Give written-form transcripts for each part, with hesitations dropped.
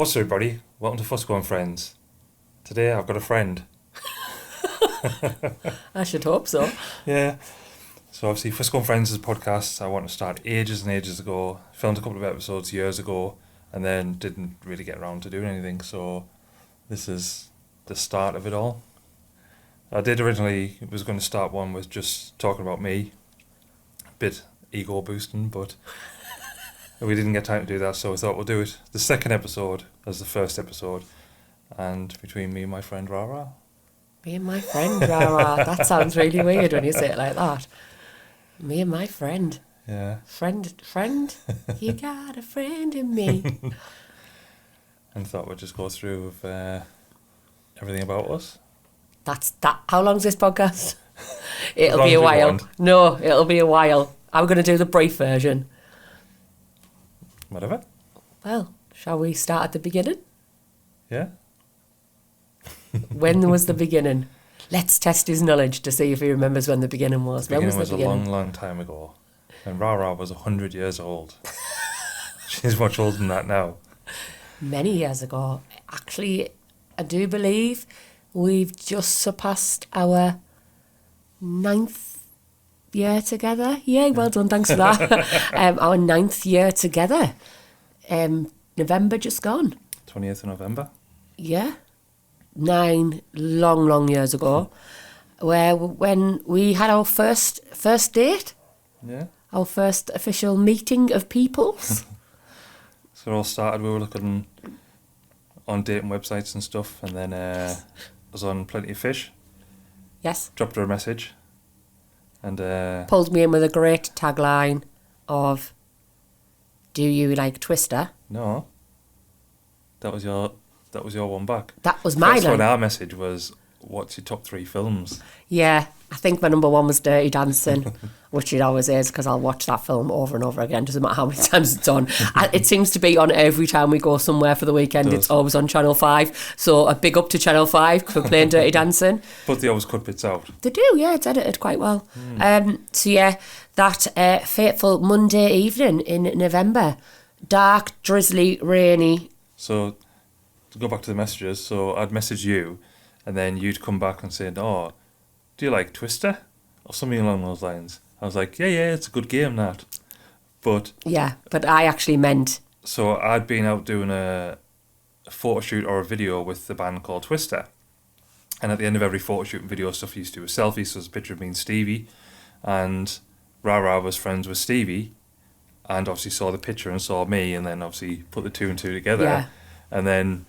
What's up, everybody? Welcome to Fusco And Friends. Today I've got a friend. I should hope so. Yeah. So obviously Fusco And Friends is a podcast I wanted to start ages and ages ago. Filmed a couple of episodes years ago and then didn't really get around to doing anything. So this is the start of it all. I did originally was going to start one with just talking about me. A bit ego boosting, but we didn't get time to do that, so I thought we'll do it the second episode as the first episode, and between me and my friend Rara. Me and my friend, Rara. That sounds really weird when you say it like that. Me and my friend. Yeah. Friend, you got a friend in me. And thought we'd just go through with everything about us. That's that. How long's this podcast? It'll long be as a we while. want. No, it'll be a while. I'm going to do the brief version. Whatever. Well, shall we start at the beginning? Yeah. When was the beginning? Let's test his knowledge to see if he remembers when the beginning was. The beginning was a long time ago. And Rara was 100 years old. She's much older than that now. Many years ago. Actually, I do believe we've just surpassed our 9th year together. Yeah, well done, thanks for that. Our 9th year together. November just gone. 20th of November. Yeah. 9 long years ago. When we had our first date. Yeah. Our first official meeting of peoples. So it all started, we were looking on dating websites and stuff, and then I was on Plenty of Fish. Yes. Dropped her a message. And pulled me in with a great tagline of, "Do you like Twister?" no. That was your one back. That was my That's line. what our message was, what's your top 3 films? Yeah, I think my number 1 was Dirty Dancing, which it always is because I'll watch that film over and over again. Doesn't matter how many times it's on. It seems to be on every time we go somewhere for the weekend. It's always on Channel 5. So a big up to Channel 5 for playing Dirty Dancing. But they always cut bits out. They do, yeah, it's edited quite well. So yeah, that fateful Monday evening in November, dark, drizzly, rainy. So to go back to the messages, so I'd message you and then you'd come back and say, "Oh, do you like Twister?" Or something along those lines. I was like, yeah, it's a good game, that. But Yeah, but I actually meant... so I'd been out doing a photo shoot or a video with the band called Twister. And at the end of every photo shoot and video stuff, I used to do a selfie. So there's a picture of me and Stevie. And Rara was friends with Stevie. And obviously saw the picture and saw me. And then obviously put the 2 and 2 together. Yeah. And then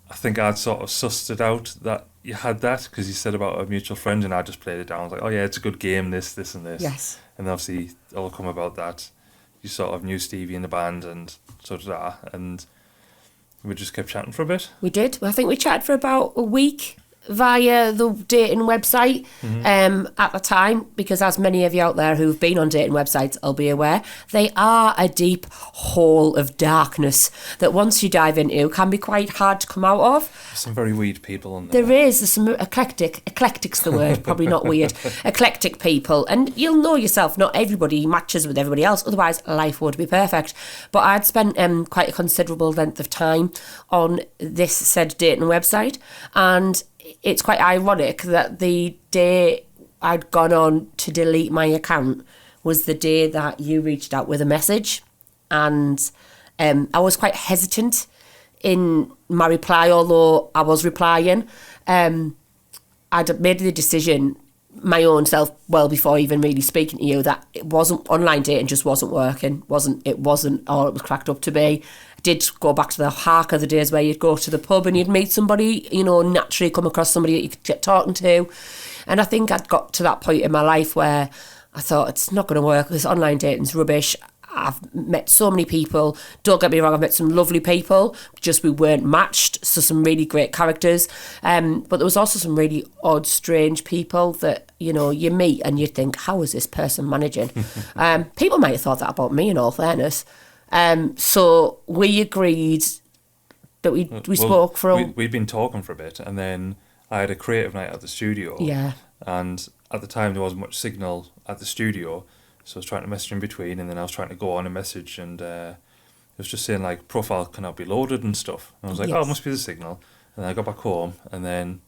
I think I'd sort of sussed it out that you had that. Because you said about a mutual friend. And I just played it down. I was like, oh yeah, it's a good game, this and this. Yes. And obviously it all come about that. You sort of knew Stevie in the band and so did I. And we just kept chatting for a bit. We did. I think we chatted for about a week via the dating website at the time, because as many of you out there who've been on dating websites will be aware, they are a deep hole of darkness that once you dive into can be quite hard to come out of. There's some very weird people on there. There's some eclectic's the word, probably not weird, eclectic people, and you'll know yourself, not everybody matches with everybody else, otherwise life would be perfect. But I'd spent quite a considerable length of time on this said dating website, and it's quite ironic that the day I'd gone on to delete my account was the day that you reached out with a message, and I was quite hesitant in my reply, although I was replying. I'd made the decision my own self well before even really speaking to you that it wasn't, online dating just wasn't working. It wasn't all it was cracked up to be. I did go back to the hark of the days where you'd go to the pub and you'd meet somebody, naturally come across somebody that you could get talking to. And I think I'd got to that point in my life where I thought it's not going to work. This online dating's rubbish. I've met so many people. Don't get me wrong, I've met some lovely people, just we weren't matched. So some really great characters. But there was also some really odd, strange people that, you meet and you think, how is this person managing? People might have thought that about me, in all fairness. So we agreed that we spoke for we'd been talking for a bit, and then I had a creative night at the studio. Yeah. And at the time there wasn't much signal at the studio, so I was trying to message in between, and then I was trying to go on a message, and was just saying like profile cannot be loaded and stuff. And I was like, oh, it must be the signal. And then I got back home and then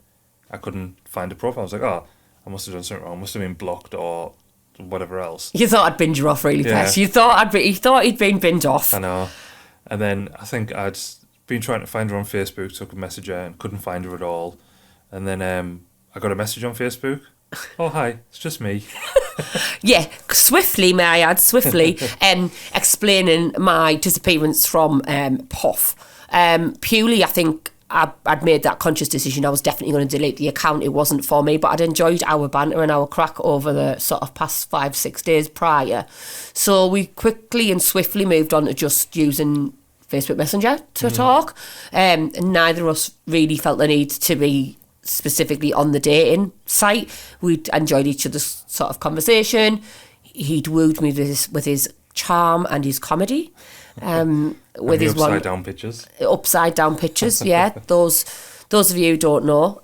I couldn't find a profile. I was like, oh, I must have done something wrong. I must have been blocked or whatever else. You thought I'd binge you off really fast. You thought he'd been binned off. I know. And then I think I'd been trying to find her on Facebook, so I could message her and couldn't find her at all. And then I got a message on Facebook. Oh, hi, it's just me. Yeah, swiftly, may I add, explaining my disappearance from Puff. Purely, I think I'd made that conscious decision. I was definitely going to delete the account. It wasn't for me, but I'd enjoyed our banter and our crack over the sort of past 5-6 days prior. So we quickly and swiftly moved on to just using Facebook Messenger to talk. And neither of us really felt the need to be specifically on the dating site. We'd enjoyed each other's sort of conversation. He'd wooed me with his charm and his comedy. With his upside down pictures. Upside down pictures, yeah. Those of you who don't know,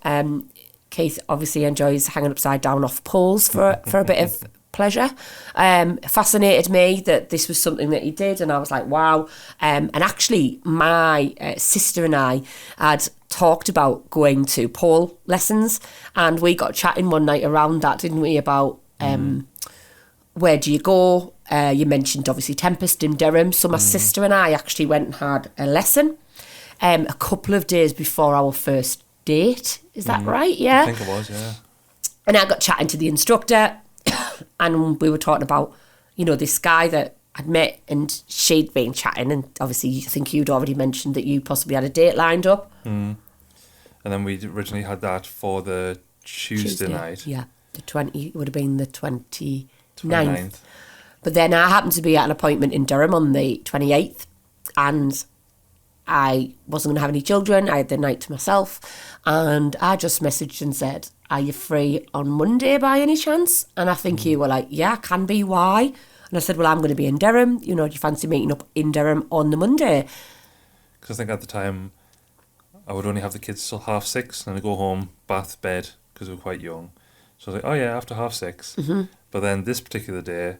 Keith obviously enjoys hanging upside down off poles for a bit of pleasure. Fascinated me that this was something that he did, and I was like, wow. And actually, my sister and I had talked about going to pole lessons, and we got chatting one night around that, didn't we, about where do you go? You mentioned obviously Tempest in Durham. So my sister and I actually went and had a lesson a couple of days before our first date. Is that right? Yeah. I think it was, yeah. And I got chatting to the instructor and we were talking about, this guy that I'd met, and she'd been chatting, and obviously I think you'd already mentioned that you possibly had a date lined up. And then we originally had that for the Tuesday night. Yeah. It would have been the 29th. But then I happened to be at an appointment in Durham on the 28th, and I wasn't going to have any children. I had the night to myself, and I just messaged and said, are you free on Monday by any chance? And I think you were like, yeah, I can be, why? And I said, well, I'm going to be in Durham. Do you fancy meeting up in Durham on the Monday? Because I think at the time I would only have the kids till 6:30, and I'd go home, bath, bed, because we were quite young. So I was like, oh yeah, after 6:30. But then this particular day,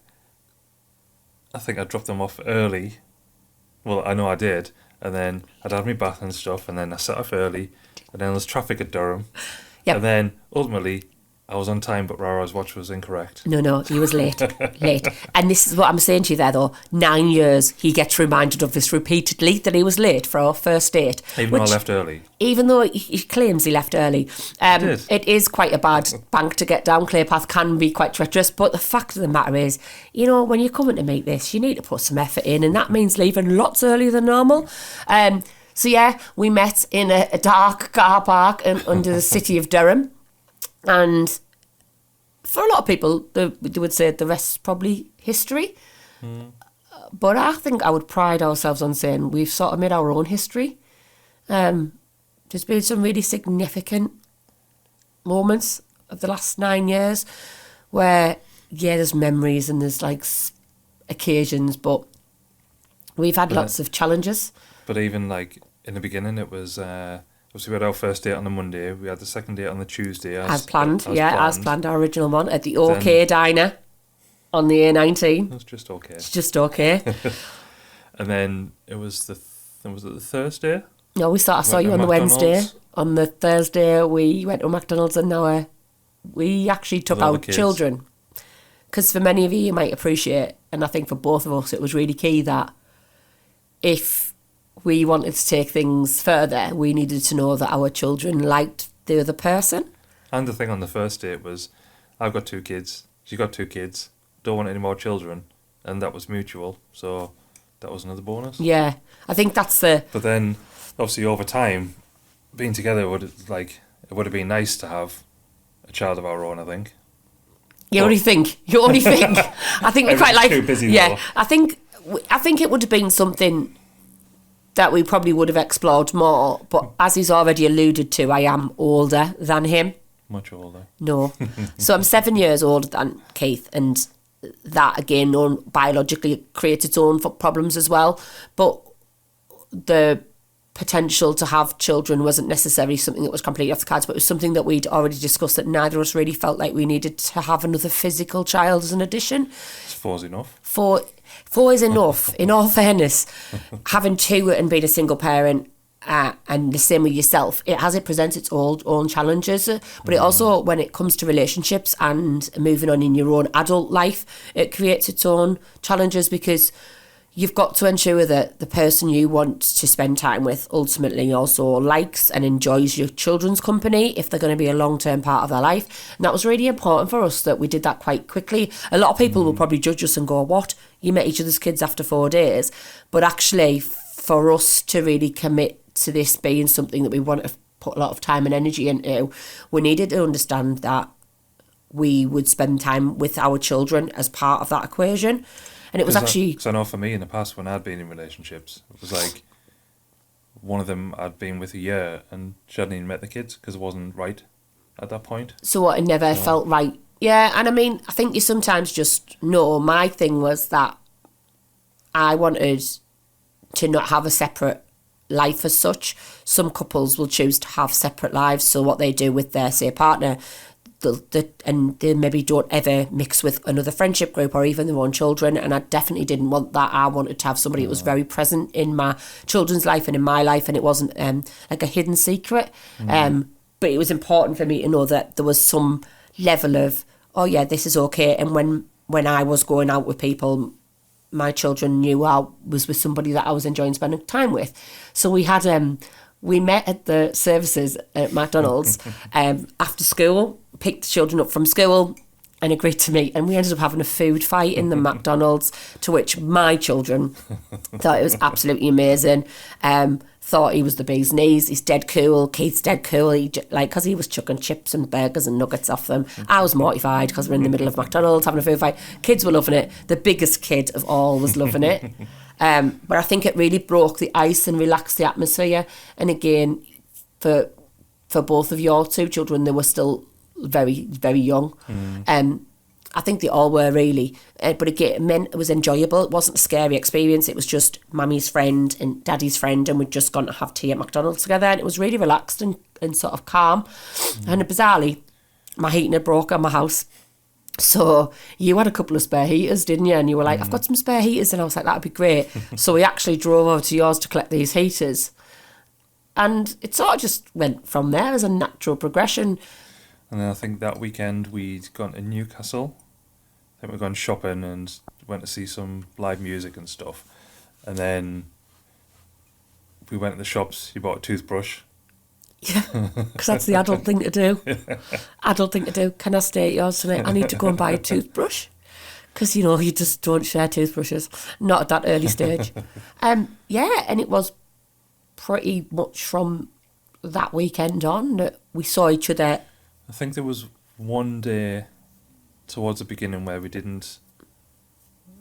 I think I dropped them off early. Well, I know I did. And then I'd had my bath and stuff, and then I set off early, and then there was traffic at Durham. Yep. And then, ultimately, I was on time, but Rara's watch was incorrect. No, he was late. And this is what I'm saying to you there, though. 9 years, he gets reminded of this repeatedly, that he was late for our first date. Even though I left early. Even though he claims he left early. It is quite a bad bank to get down. Claypath can be quite treacherous. But the fact of the matter is, when you're coming to make this, you need to put some effort in. And that means leaving lots earlier than normal. So, yeah, we met in a dark car park under the city of Durham. And for a lot of people, they would say the rest's probably history. But I think I would pride ourselves on saying we've sort of made our own history. There's been some really significant moments of the last 9 years where, yeah, there's memories and there's occasions, but we've had lots of challenges. But even in the beginning, it was... Obviously, we had our first date on the Monday. We had the second date on the Tuesday. As planned. As planned, our original one at the OK Diner on the A19. It was just okay. It's just okay. And then it was the Thursday? No, I saw you on the Wednesday. On the Thursday, we went to McDonald's, and we actually took our children. Because for many of you might appreciate, and I think for both of us, it was really key that if we wanted to take things further, we needed to know that our children liked the other person. And the thing on the first date was, I've got 2 kids, she's got 2 kids, don't want any more children, and that was mutual, so that was another bonus. Yeah, I think that's the... But then, obviously, over time, being together it would have been nice to have a child of our own, I think. You only think. I think we quite like... too busy, yeah, though. I think it would have been something that we probably would have explored more, but as he's already alluded to, I am older than him. Much older. No. So I'm 7 years older than Keith, and that, again, biologically creates its own problems as well. But the potential to have children wasn't necessarily something that was completely off the cards, but it was something that we'd already discussed, that neither of us really felt like we needed to have another physical child as an addition. Four's enough. 4 is enough. In all fairness, having 2 and being a single parent, and the same with yourself, it presents its own challenges, but it also, when it comes to relationships and moving on in your own adult life, it creates its own challenges, because you've got to ensure that the person you want to spend time with ultimately also likes and enjoys your children's company if they're going to be a long-term part of their life. And that was really important for us, that we did that quite quickly. A lot of people will probably judge us and go, what? You met each other's kids after 4 days? But actually, for us to really commit to this being something that we want to put a lot of time and energy into, we needed to understand that we would spend time with our children as part of that equation. And it was actually... Because I know for me in the past, when I'd been in relationships, it was like one of them I'd been with a year and she hadn't even met the kids because it wasn't right at that point. So what, it never felt right. Yeah, and I mean, I think you sometimes just know. My thing was that I wanted to not have a separate life as such. Some couples will choose to have separate lives, so what they do with their, say, partner, and they maybe don't ever mix with another friendship group or even their own children, and I definitely didn't want that. I wanted to have somebody that was very present in my children's life and in my life, and it wasn't like a hidden secret. But it was important for me to know that there was some level of, oh yeah, this is okay. And when I was going out with people, my children knew I was with somebody that I was enjoying spending time with. So we had we met at the services at McDonald's after school, picked the children up from school and agreed to meet, and we ended up having a food fight in the McDonald's, to which my children thought it was absolutely amazing. Thought he was the bee's knees. He's dead cool. Keith's dead cool. Because he was chucking chips and burgers and nuggets off them. I was mortified because we're in the middle of McDonald's having a food fight. Kids were loving it. The biggest kid of all was loving it. But I think it really broke the ice and relaxed the atmosphere. And again, for both of your 2 children, they were still very, very young. I think they all were, really. But again, it meant it was enjoyable. It wasn't a scary experience. It was just Mummy's friend and Daddy's friend, and we'd just gone to have tea at McDonald's together, and it was really relaxed and sort of calm. And bizarrely, my heating had broke on my house. So you had a couple of spare heaters, didn't you? And you were like, I've got some spare heaters. And I was like, that'd be great. So we actually drove over to yours to collect these heaters. And it sort of just went from there as a natural progression. And then I think that weekend we'd gone to Newcastle. I think we'd gone shopping and went to see some live music and stuff. And then we went to the shops. You bought a toothbrush. Yeah, because that's the adult thing to do. Adult thing to do. Can I stay at yours tonight? I need to go and buy a toothbrush. Because, you just don't share toothbrushes. Not at that early stage. Yeah, and it was pretty much from that weekend on that we saw each other. I think there was one day towards the beginning where we didn't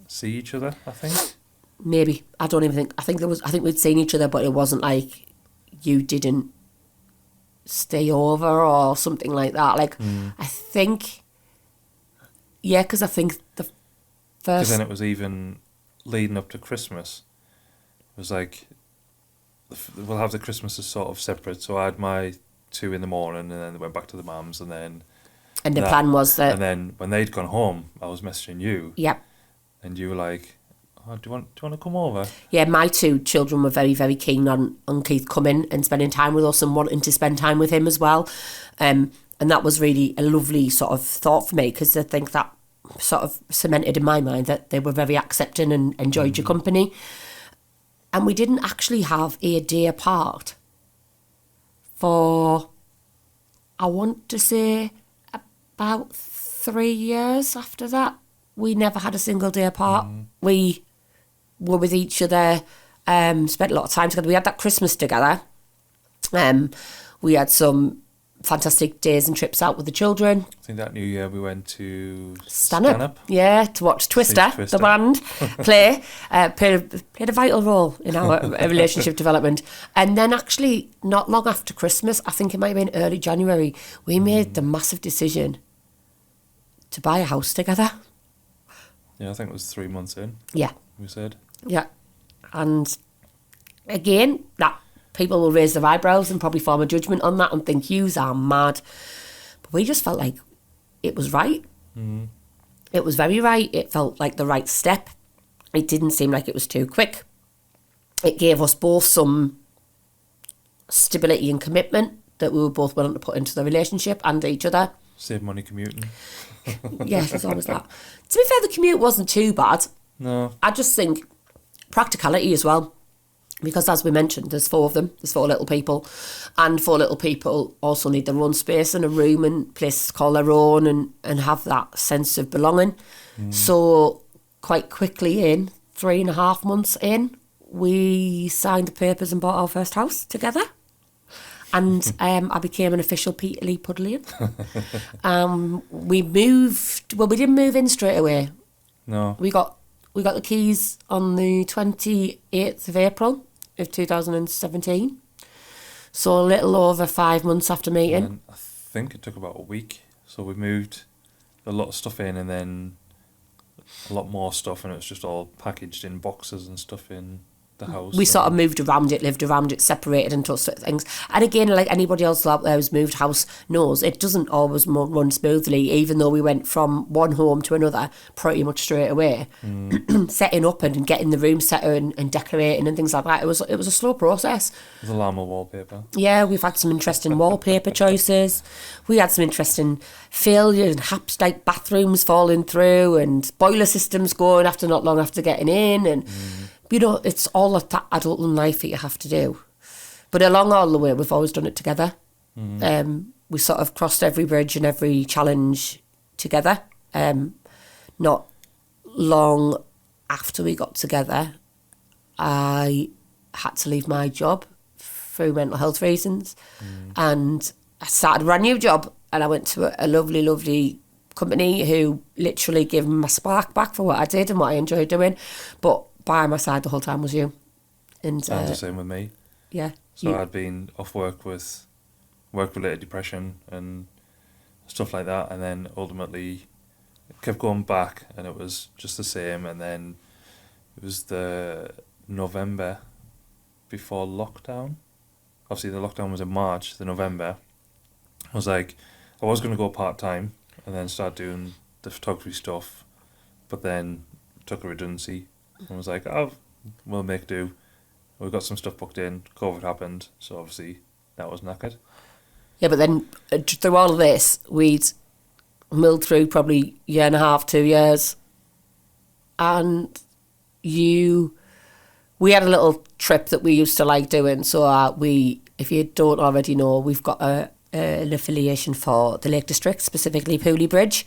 see each other, I think. Maybe. I don't even think. I think we'd seen each other, but it wasn't like you didn't stay over or something like that. I think, yeah, because I think the first... Because then it was even leading up to Christmas. It was like, we'll have the Christmases sort of separate. So I had my 2 in the morning, and then went back to the mum's, and then... And the plan was that... And then when they'd gone home, I was messaging you. Yep. And you were like, oh, do you want to come over? Yeah, my 2 children were very, very keen on Keith coming and spending time with us and wanting to spend time with him as well. And that was really a lovely sort of thought for me, because I think that sort of cemented in my mind that they were very accepting and enjoyed your company. And we didn't actually have a day apart for, I want to say, about 3 years after that. We never had a single day apart. We were with each other, spent a lot of time together. We had that Christmas together. We had some fantastic days and trips out with the children. I think that New Year we went to Stand Up. Yeah, to watch Twister, the band, play. Played a vital role in our relationship development. And then actually, not long after Christmas, I think it might have been early January, we made the massive decision to buy a house together. Yeah, I think it was 3 months in. Yeah. We said. Yeah. And again, that people will raise their eyebrows and probably form a judgment on that and think, yous are mad. But we just felt like it was right. It was very right. It felt like the right step. it didn't seem like it was too quick. It gave us both some stability and commitment that we were both willing to put into the relationship and each other. Save money commuting. Yeah, there's always that. To be fair, the commute wasn't too bad. No. I just think practicality as well. Because as we mentioned, there's 4 of them. There's 4 little people. And 4 little people also need their own space and a room and place to call their own and have that sense of belonging. So quite quickly 3.5 months in, we signed the papers and bought our first house together. And I became an official Peterlee Puddleian. We didn't move in straight away. No. We got the keys on the 28th of April of 2017. So a little over 5 months after meeting. And I think it took about a week. So we moved a lot of stuff in and then a lot more stuff, and it was just all packaged in boxes and stuff in the house. We sort of moved around it, lived around it, separated into sort of things. And again, like anybody else out there who's moved house knows, it doesn't always run smoothly, even though we went from one home to another pretty much straight away. Setting up and getting the room set and decorating and things like that, it was a slow process. With a llama wallpaper. Yeah, we've had some interesting wallpaper choices. We had some interesting failure and haps, like bathrooms falling through and boiler systems going after not long after getting in. And, you know, it's all of that adult life that you have to do. But along all the way, we've always done it together. We sort of crossed every bridge and every challenge together. Not long after we got together, I had to leave my job through mental health reasons. And I started a brand new job, and I went to a lovely, lovely company who literally gave me my spark back for what I did and what I enjoyed doing. But by my side the whole time was you. And Sounds the same with me. Yeah. So I'd been off work with work-related depression and stuff like that, and then ultimately kept going back, and it was just the same. And then it was the November before lockdown. Obviously the lockdown was in March. The November, I was like, I was going to go part-time and then start doing the photography stuff, but then took a redundancy and was like, oh, we'll make do. We got some stuff booked in, COVID happened, so obviously that was knackered. Yeah, but then through all of this, we'd milled through probably 1.5, 2 years. And we had a little trip that we used to like doing. So if you don't already know, we've got an affiliation for the Lake District, specifically Pooley Bridge.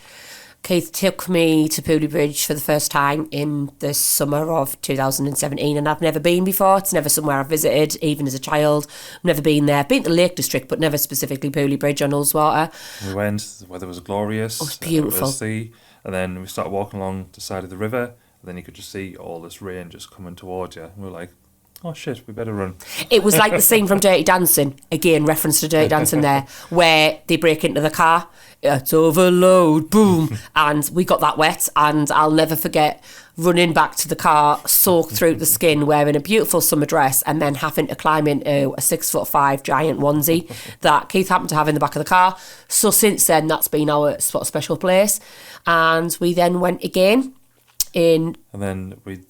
Keith took me to Pooley Bridge for the first time in the summer of 2017, and I've never been before. It's never somewhere I've visited, even as a child. I've never been there. Been to the Lake District, but never specifically Pooley Bridge on Ullswater. We went, the weather was glorious. It was beautiful. And then we started walking along the side of the river, and then you could just see all this rain just coming towards you. And we were like, oh shit, we better run. It was like the scene from Dirty Dancing, again, reference to Dirty Dancing there, where they break into the car, it's overload, boom, and we got that wet, and I'll never forget running back to the car, soaked through the skin, wearing a beautiful summer dress, and then having to climb into a 6'5" giant onesie that Keith happened to have in the back of the car. So since then, that's been our sort of special place. And we then went again in... And then we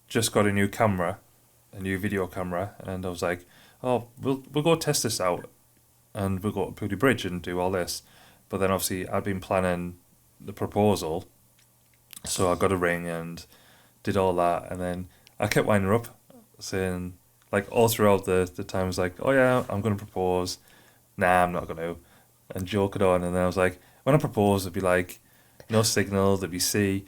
just got a new video camera, and I was like, oh, we'll go test this out, and we'll go to Pooley Bridge and do all this. But then obviously I'd been planning the proposal, so I got a ring and did all that, and then I kept winding her up, saying, like, all throughout the time, I was like, oh yeah, I'm going to propose, nah, I'm not going to, and joking on. And then I was like, when I propose, it'd be like, no signal, there'd be sea,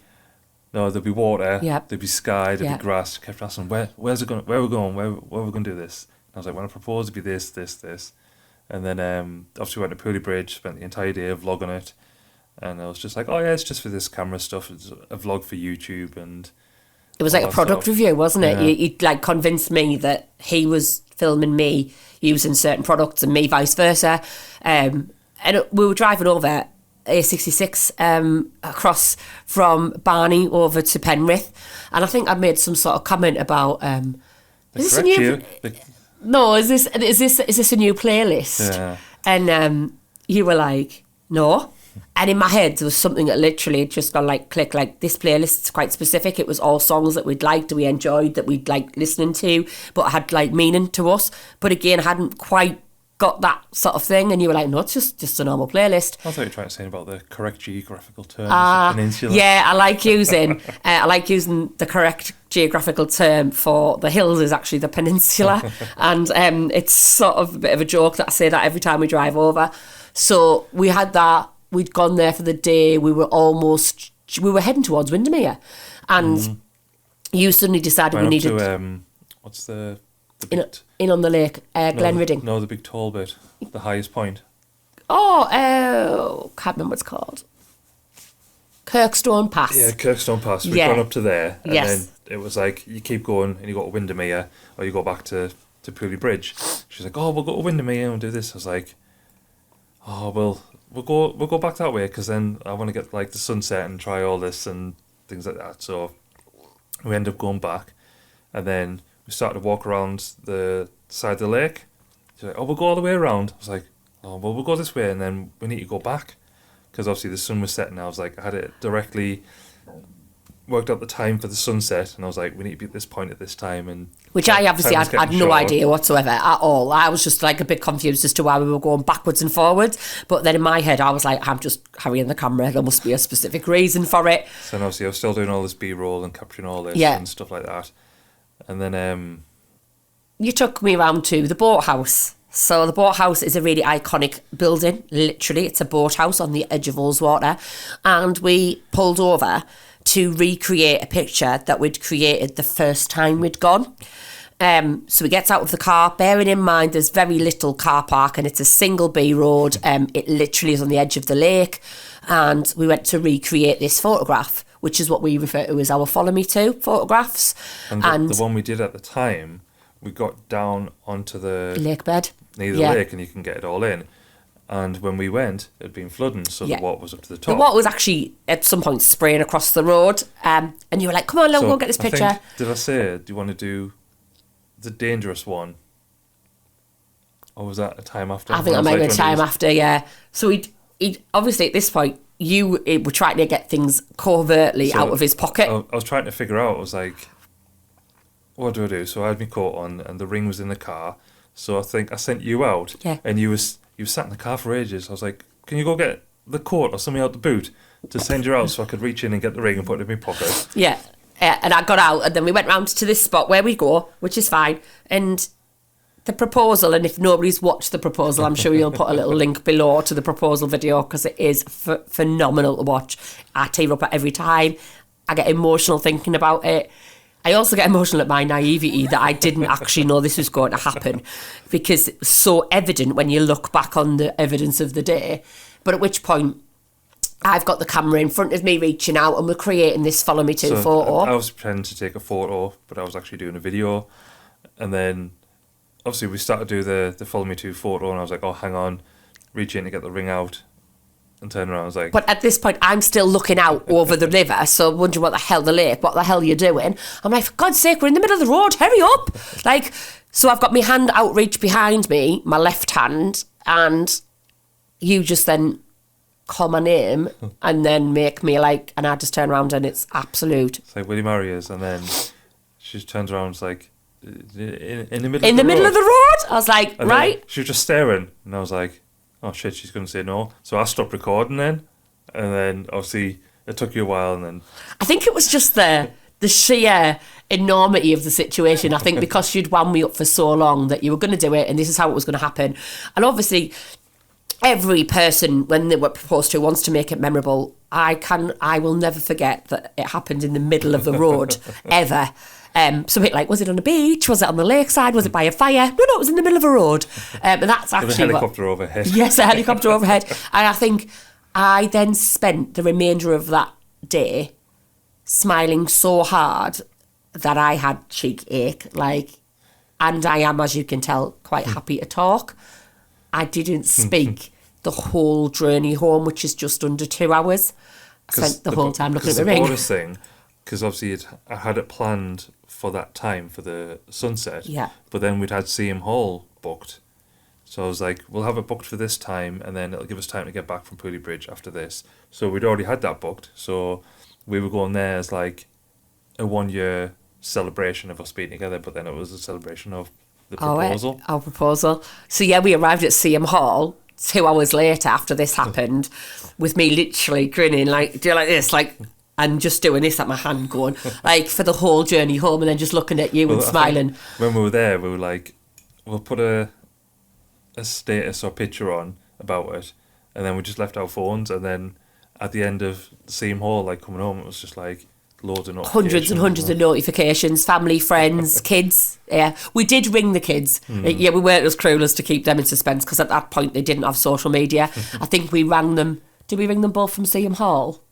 no, there'd be water, Yep. there'd be sky, there'd Yep. be grass. Kept asking, where's it going? Where are we going? Where are we going to do this? And I was like, when I propose, it'd be this, this, this. And then obviously we went to Pooley Bridge, spent the entire day vlogging it, and I was just like, oh yeah, it's just for this camera stuff. It's a vlog for YouTube, and It was like a product review, wasn't it? Yeah. He like convinced me that he was filming me using certain products and me vice versa. And we were driving over A66 across from Barney over to Penrith, and I think I made some sort of comment about is this a new? No, is this a new playlist? Yeah. And you were like, no. And in my head, there was something that literally had just gone like click, like this playlist's quite specific. It was all songs that we'd liked, that we enjoyed, that we'd like listening to, but had like meaning to us. But again, I hadn't quite got that sort of thing. And you were like, no, it's just a normal playlist. I thought you were trying to say about the correct geographical term. Peninsula. Yeah, I like using the correct geographical term for the hills is actually the peninsula. And it's sort of a bit of a joke that I say that every time we drive over. So we had that. We'd gone there for the day. We were heading towards Windermere, and you suddenly decided we needed to, what's the big in on the lake, Glenridding. No, the big tall bit, the highest point. Oh, can't remember what it's called. Kirkstone Pass. Yeah, Kirkstone Pass. We'd gone up to there, and yes. then it was like you keep going, and you go to Windermere, or you go back to Pooley Bridge. She's like, "Oh, we'll go to Windermere and do this." I was like, "Oh, well." We'll go back that way because then I want to get like the sunset and try all this and things like that. So we end up going back, and then we started to walk around the side of the lake. She's like, "Oh, we'll go all the way around." I was like, "Oh, well, we'll go this way, and then we need to go back," because obviously the sun was setting. I was like, I had it directly worked out the time for the sunset, and I was like, we need to be at this point at this time, and which I obviously had no idea whatsoever at all. I was just like a bit confused as to why we were going backwards and forwards. But then in my head, I was like, I'm just carrying the camera. There must be a specific reason for it. So obviously I was still doing all this B-roll and capturing all this and stuff like that. And then you took me around to the boathouse. So the boathouse is a really iconic building. Literally, it's a boathouse on the edge of Ullswater. And we pulled over to recreate a picture that we'd created the first time we'd gone. So he gets out of the car, bearing in mind there's very little car park and it's a single B road. It literally is on the edge of the lake. And we went to recreate this photograph, which is what we refer to as our Follow Me To photographs. And the one we did at the time, we got down onto the lake bed near the lake, and you can get it all in. And when we went, it had been flooding, so the water was up to the top. The water was actually, at some point, spraying across the road. And you were like, come on, let's go get this picture. Did I say, do you want to do the dangerous one? Or was that a time after? I think that might be a time after, yeah. So he'd obviously, at this point, you were trying to get things covertly out of his pocket. I was trying to figure out, I was like, what do I do? So I had my coat on, and the ring was in the car. So I think I sent you out, and you sat in the car for ages. I was like, can you go get the coat or something out the boot to send you out so I could reach in and get the ring and put it in my pocket? Yeah. And I got out, and then we went round to this spot where we go, which is fine. And the proposal, and if nobody's watched the proposal, I'm sure you'll put a little link below to the proposal video because it is phenomenal to watch. I tear up at every time. I get emotional thinking about it. I also get emotional at my naivety that I didn't actually know this was going to happen because it was so evident when you look back on the evidence of the day. But at which point, I've got the camera in front of me reaching out and we're creating this Follow Me To photo. I was pretending to take a photo, but I was actually doing a video. And then, obviously, we started to do the Follow Me To photo, and I was like, oh, hang on, reach in to get the ring out. And turn around, I was like... But at this point, I'm still looking out over the river, so wondering what the hell you're doing. I'm like, for God's sake, we're in the middle of the road, hurry up! Like, so I've got my hand outreach behind me, my left hand, and you just then call my name and then make me like, and I just turn around and it's absolute. It's like, will you marry us? And then she just turns around and it's like, in the middle of the road? I was like, and right? She was just staring, and I was like, oh shit, she's going to say no. So I stopped recording then, and then obviously it took you a while, and then... I think it was just the sheer enormity of the situation. I think because you'd wound me up for so long that you were going to do it and this is how it was going to happen. And obviously every person, when they were proposed to, wants to make it memorable. I will never forget that it happened in the middle of the road, ever. So a bit like, was it on a beach? Was it on the lakeside? Was it by a fire? No, it was in the middle of a road. And that's actually... With a helicopter overhead. Yes, a helicopter overhead. And I think I then spent the remainder of that day smiling so hard that I had cheek ache. And I am, as you can tell, quite happy to talk. I didn't speak the whole journey home, which is just under 2 hours. I spent the whole time looking at the ring. The bonus thing, because obviously I had it planned for that time for the sunset. Yeah. But then we'd had CM Hall booked. So I was like, we'll have it booked for this time, and then it'll give us time to get back from Pooley Bridge after this. So we'd already had that booked. So we were going there as like a 1 year celebration of us being together, but then it was a celebration of the proposal. Our proposal. So yeah, we arrived at CM Hall 2 hours later after this happened, with me literally grinning, like, do you like this? Like, and just doing this at my hand going, like, for the whole journey home, and then just looking at you and smiling. When we were there, we were like, we'll put a status or picture on about it, and then we just left our phones, and then at the end of the same hall, like coming home, it was just like loads of notifications. Hundreds and hundreds of notifications, family, friends, kids. Yeah, we did ring the kids. Yeah, we weren't as cruel as to keep them in suspense, because at that point they didn't have social media. I think we rang them. Did we ring them both from Seaham Hall?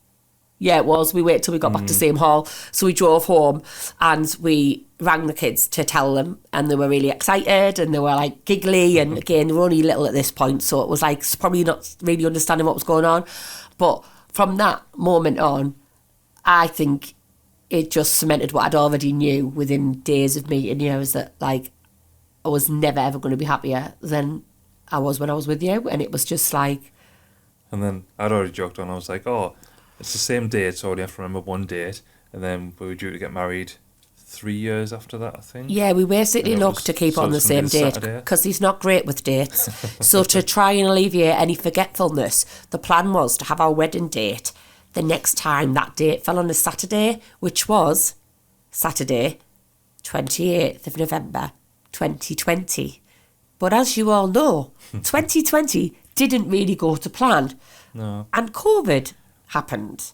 Yeah, it was. We waited till we got back to Seaham Hall. So we drove home and we rang the kids to tell them, and they were really excited and they were like giggly, and again, they were only little at this point, so it was like probably not really understanding what was going on. But from that moment on, I think it just cemented what I'd already knew within days of meeting you, is that like I was never ever going to be happier than I was when I was with you. And it was just like... And then I'd already joked on, I was like, oh, it's the same date, so I only have to remember one date. And then we were due to get married 3 years after that, I think. Yeah, we basically looked to keep on the same date, because he's not great with dates. So to try and alleviate any forgetfulness, the plan was to have our wedding date the next time that date fell on a Saturday, which was Saturday, 28th of November, 2020. But as you all know, 2020 didn't really go to plan. No. And COVID happened.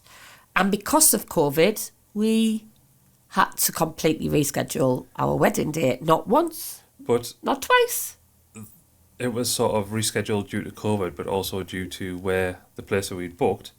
And because of COVID, we had to completely reschedule our wedding date. Not once, but not twice. It was sort of rescheduled due to COVID, but also due to where the place that we'd booked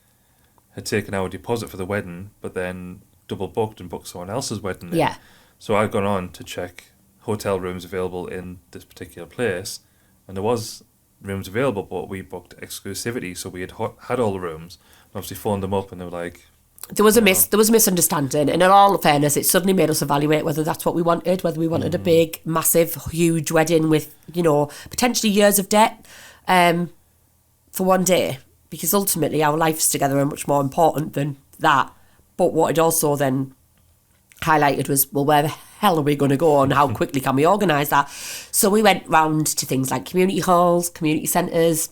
had taken our deposit for the wedding, but then double booked and booked someone else's wedding. Yeah. So I'd gone on to check hotel rooms available in this particular place, and there was rooms available, but we booked exclusivity, so we had had all the rooms. And obviously phoned them up, and they were like, there was a misunderstanding, and in all fairness, it suddenly made us evaluate whether that's what we wanted, whether we wanted a big, massive, huge wedding with, you know, potentially years of debt for one day, because ultimately our lives together are much more important than that. But what it also then highlighted was, well, where the hell are we going to go, and how quickly can we organise that? So we went round to things like community halls, community centres,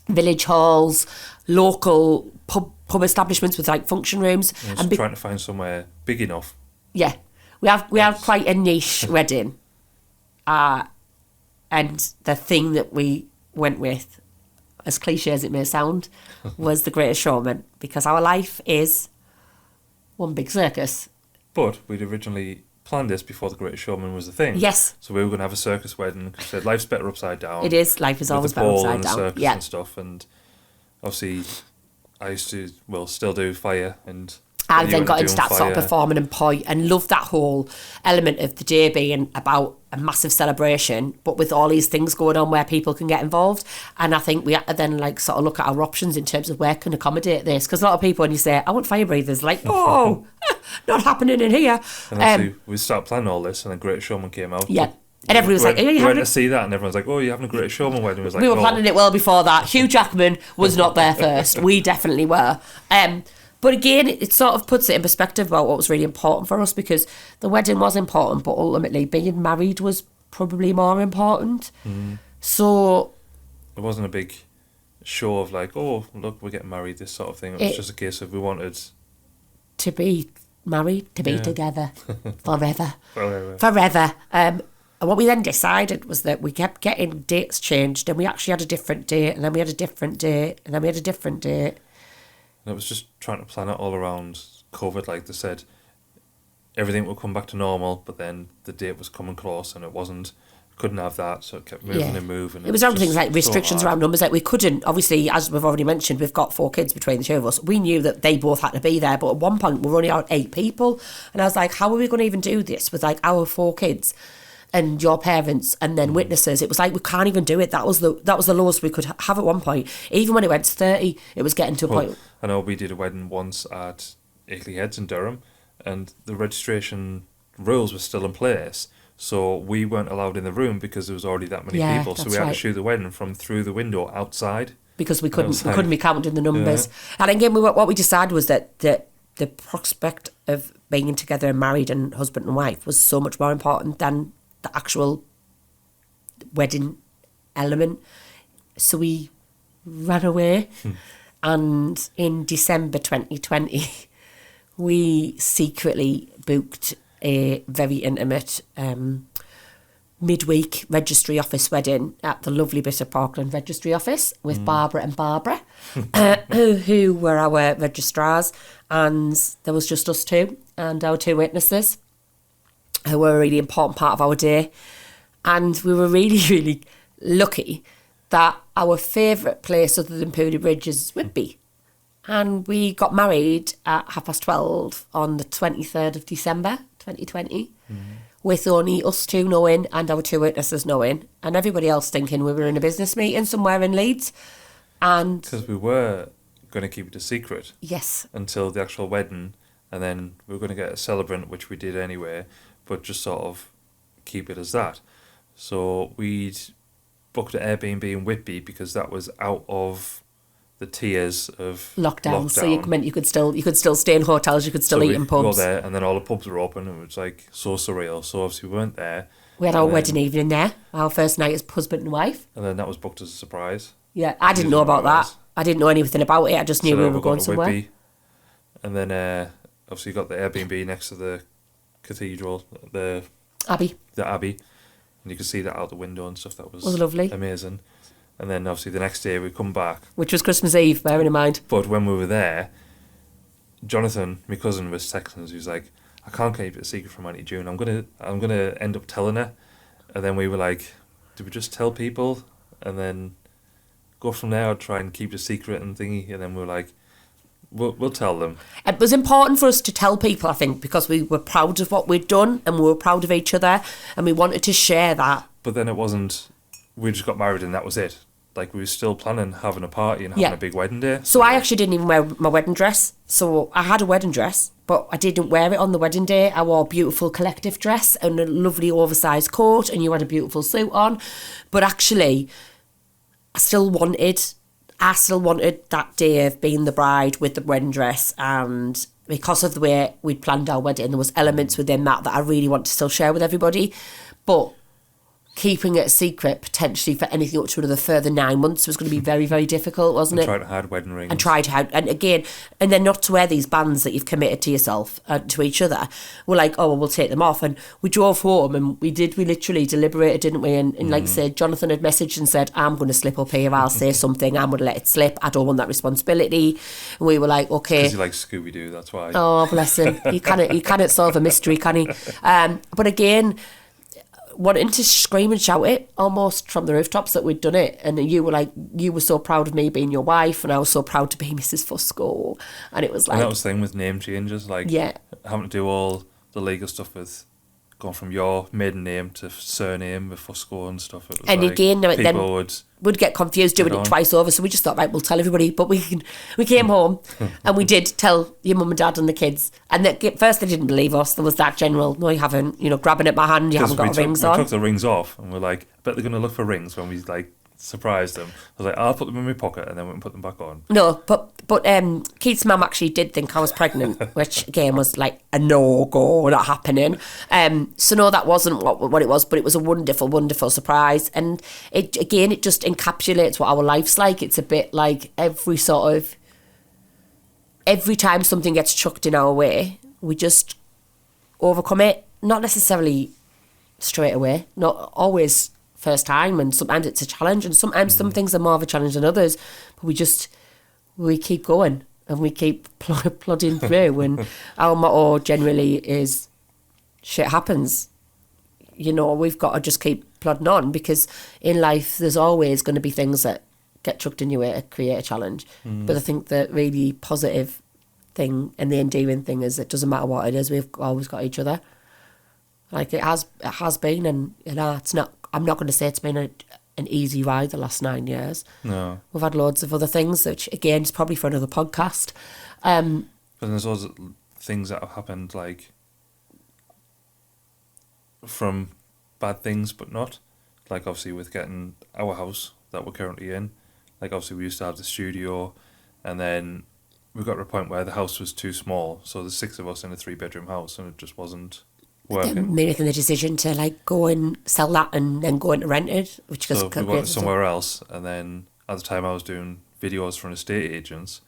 village halls, local pub establishments with like function rooms, and trying to find somewhere big enough. Yeah, we have quite a niche wedding, and the thing that we went with, as cliche as it may sound, was The Greatest Showman, because our life is one big circus. But we'd originally planned this before The Greatest Showman was a thing. Yes. So we were going to have a circus wedding, because said life's better upside down. It is. Life is always better upside down. Circus and stuff, and obviously I used to, still do fire, and I then got into that sort of performing and poi, and loved that whole element of the day being about a massive celebration, but with all these things going on where people can get involved. And I think we had to then like sort of look at our options in terms of where can accommodate this, because a lot of people, when you say I want fire breathers, like, oh, not happening in here. And obviously we started planning all this, and The Greatest Showman came out. Yeah. And everyone was like, are you went to see that, and everyone's like, oh, you're having a Greatest Showman wedding. We were planning it well before that. Hugh Jackman was not there first. We definitely were. But again, it sort of puts it in perspective about what was really important for us, because the wedding was important, but ultimately being married was probably more important. So it wasn't a big show of like, oh, look, we're getting married, this sort of thing. It was just a case of we wanted to be married, to be together forever. Forever. And what we then decided was that we kept getting dates changed, and we actually had a different date, and then we had a different date, and then we had a different date. And it was just trying to plan it all around COVID. Like they said, everything would come back to normal, but then the date was coming close, and it wasn't. Couldn't have that, so it kept moving and moving. It was around things like restrictions around numbers. Like we couldn't, obviously, as we've already mentioned, we've got 4 kids between the two of us. We knew that they both had to be there, but at one point we were only out 8 people, and I was like, how are we going to even do this with like our 4 kids and your parents and then witnesses? It was like, we can't even do it. That was the lowest we could have at one point. Even when it went to 30, it was getting to a point. I know we did a wedding once at Akeley Heads in Durham, and the registration rules were still in place. So we weren't allowed in the room because there was already that many Yeah, people. So that's we had right. to shoot the wedding from through the window outside. Because we And I was couldn't be counting the numbers. Yeah. And again, what we decided was that the prospect of being together and married and husband and wife was so much more important than the actual wedding element. So we ran away, and in December 2020, we secretly booked a very intimate midweek registry office wedding at the lovely bit of Parkland Registry Office with Barbara and Barbara, who were our registrars, and there was just us two and our two witnesses, who were a really important part of our day. And we were really, really lucky that our favourite place other than Pooley Bridge is Whitby. And we got married at 12:30 on the 23rd of December 2020, with only us two knowing and our two witnesses knowing, and everybody else thinking we were in a business meeting somewhere in Leeds. And Because we were going to keep it a secret yes, until the actual wedding, and then we were going to get a celebrant, which we did anyway, but just sort of keep it as that. So we'd booked an Airbnb in Whitby because that was out of the tiers of lockdown. So you meant you could still stay in hotels, you could still eat in Go pubs. there, and then all the pubs were open, and it was like so surreal. So obviously we weren't there. We had our And wedding then- evening there, our first night as husband and wife. and then that was booked as a surprise. Yeah, I didn't know Didn't know about what it that. was. I didn't know anything about it. I just knew So we then were we're going to somewhere. Whitby, and then obviously you got the Airbnb next to the cathedral, the Abby. Abbey, and you could see that out the window and stuff. That was lovely. amazing. And then obviously the next day we come back, Which was Christmas Eve, bearing in mind. but when we were there, Jonathan, my cousin, was texting us. He was like, "I can't keep it a secret from Auntie June. I'm gonna end up telling her." And then we were like, "Do we just tell people and then go from there, or try and keep it a secret and thingy?" And then we were like, "We'll tell them." It was important for us to tell people, I think, because we were proud of what we'd done and we were proud of each other, and we wanted to share that. But then it wasn't. We just got married and that was it. Like, we were still planning having a party and having Yeah. a big wedding day. So I actually didn't even wear my wedding dress. So I had a wedding dress, but I didn't wear it on the wedding day. I wore a beautiful collective dress and a lovely oversized coat, and you had a beautiful suit on. But actually, I still wanted that day of being the bride with the wedding dress, and because of the way we'd planned our wedding, there was elements within that I really want to still share with everybody. But keeping it a secret potentially for anything up to another further 9 months was going to be very, very difficult, wasn't And it? trying to hide wedding rings. And tried how, and again, and then not to wear these bands that you've committed to yourself, to each other. We're like, oh, well, we'll take them off. And we drove home and we literally deliberated, didn't we? And like I said, Jonathan had messaged and said, I'm going to slip up here, I'll say something, I'm going to let it slip, I don't want that responsibility. And we were like, okay. Because he likes Scooby-Doo, that's why. Oh, bless him. He cannot solve a mystery, can he? But again, wanting to scream and shout it almost from the rooftops that we'd done it, and you were so proud of me being your wife, and I was so proud to be Mrs. Fusco, and it was like, and that was the thing with name changes, like yeah, having to do all the legal stuff with going from your maiden name to surname with Fusco and stuff. It was and like again, now people then would we'd get confused doing it twice over, so we just thought, right, we'll tell everybody. But we came home and we did tell your mum and dad and the kids, and at first they didn't believe us. There was that general, no, you haven't, grabbing at my hand, you haven't got rings on. We took the rings off and we're like, I bet they're going to look for rings when we like surprised them. I was like, I'll put them in my pocket, and then we can put them back on. No, but Keith's mum actually did think I was pregnant, which again was like a no-go, not happening. So no, that wasn't what it was, but it was a wonderful, wonderful surprise. And it just encapsulates what our life's like. It's a bit like every time something gets chucked in our way, we just overcome it. Not necessarily straight away, not always first time, and sometimes it's a challenge, and sometimes some things are more of a challenge than others, but we keep going and we keep plodding through. And our motto generally is shit happens, we've got to just keep plodding on, because in life there's always going to be things that get chucked in your way to create a challenge. But I think the really positive thing and the endearing thing is it doesn't matter what it is, we've always got each other. Like it has been, and it's not. I'm not going to say it's been an easy ride the last 9 years. No. We've had loads of other things, which again is probably for another podcast. But there's also things that have happened, like from bad things, but not. Like, obviously, with getting our house that we're currently in, like, obviously, we used to have the studio, and then we got to a point where the house was too small, so there's 6 of us in a 3-bedroom house, and it just wasn't working. Making the decision to like go and sell that and then go into rented, which So was we went somewhere else, and then at the time I was doing videos for an estate agents,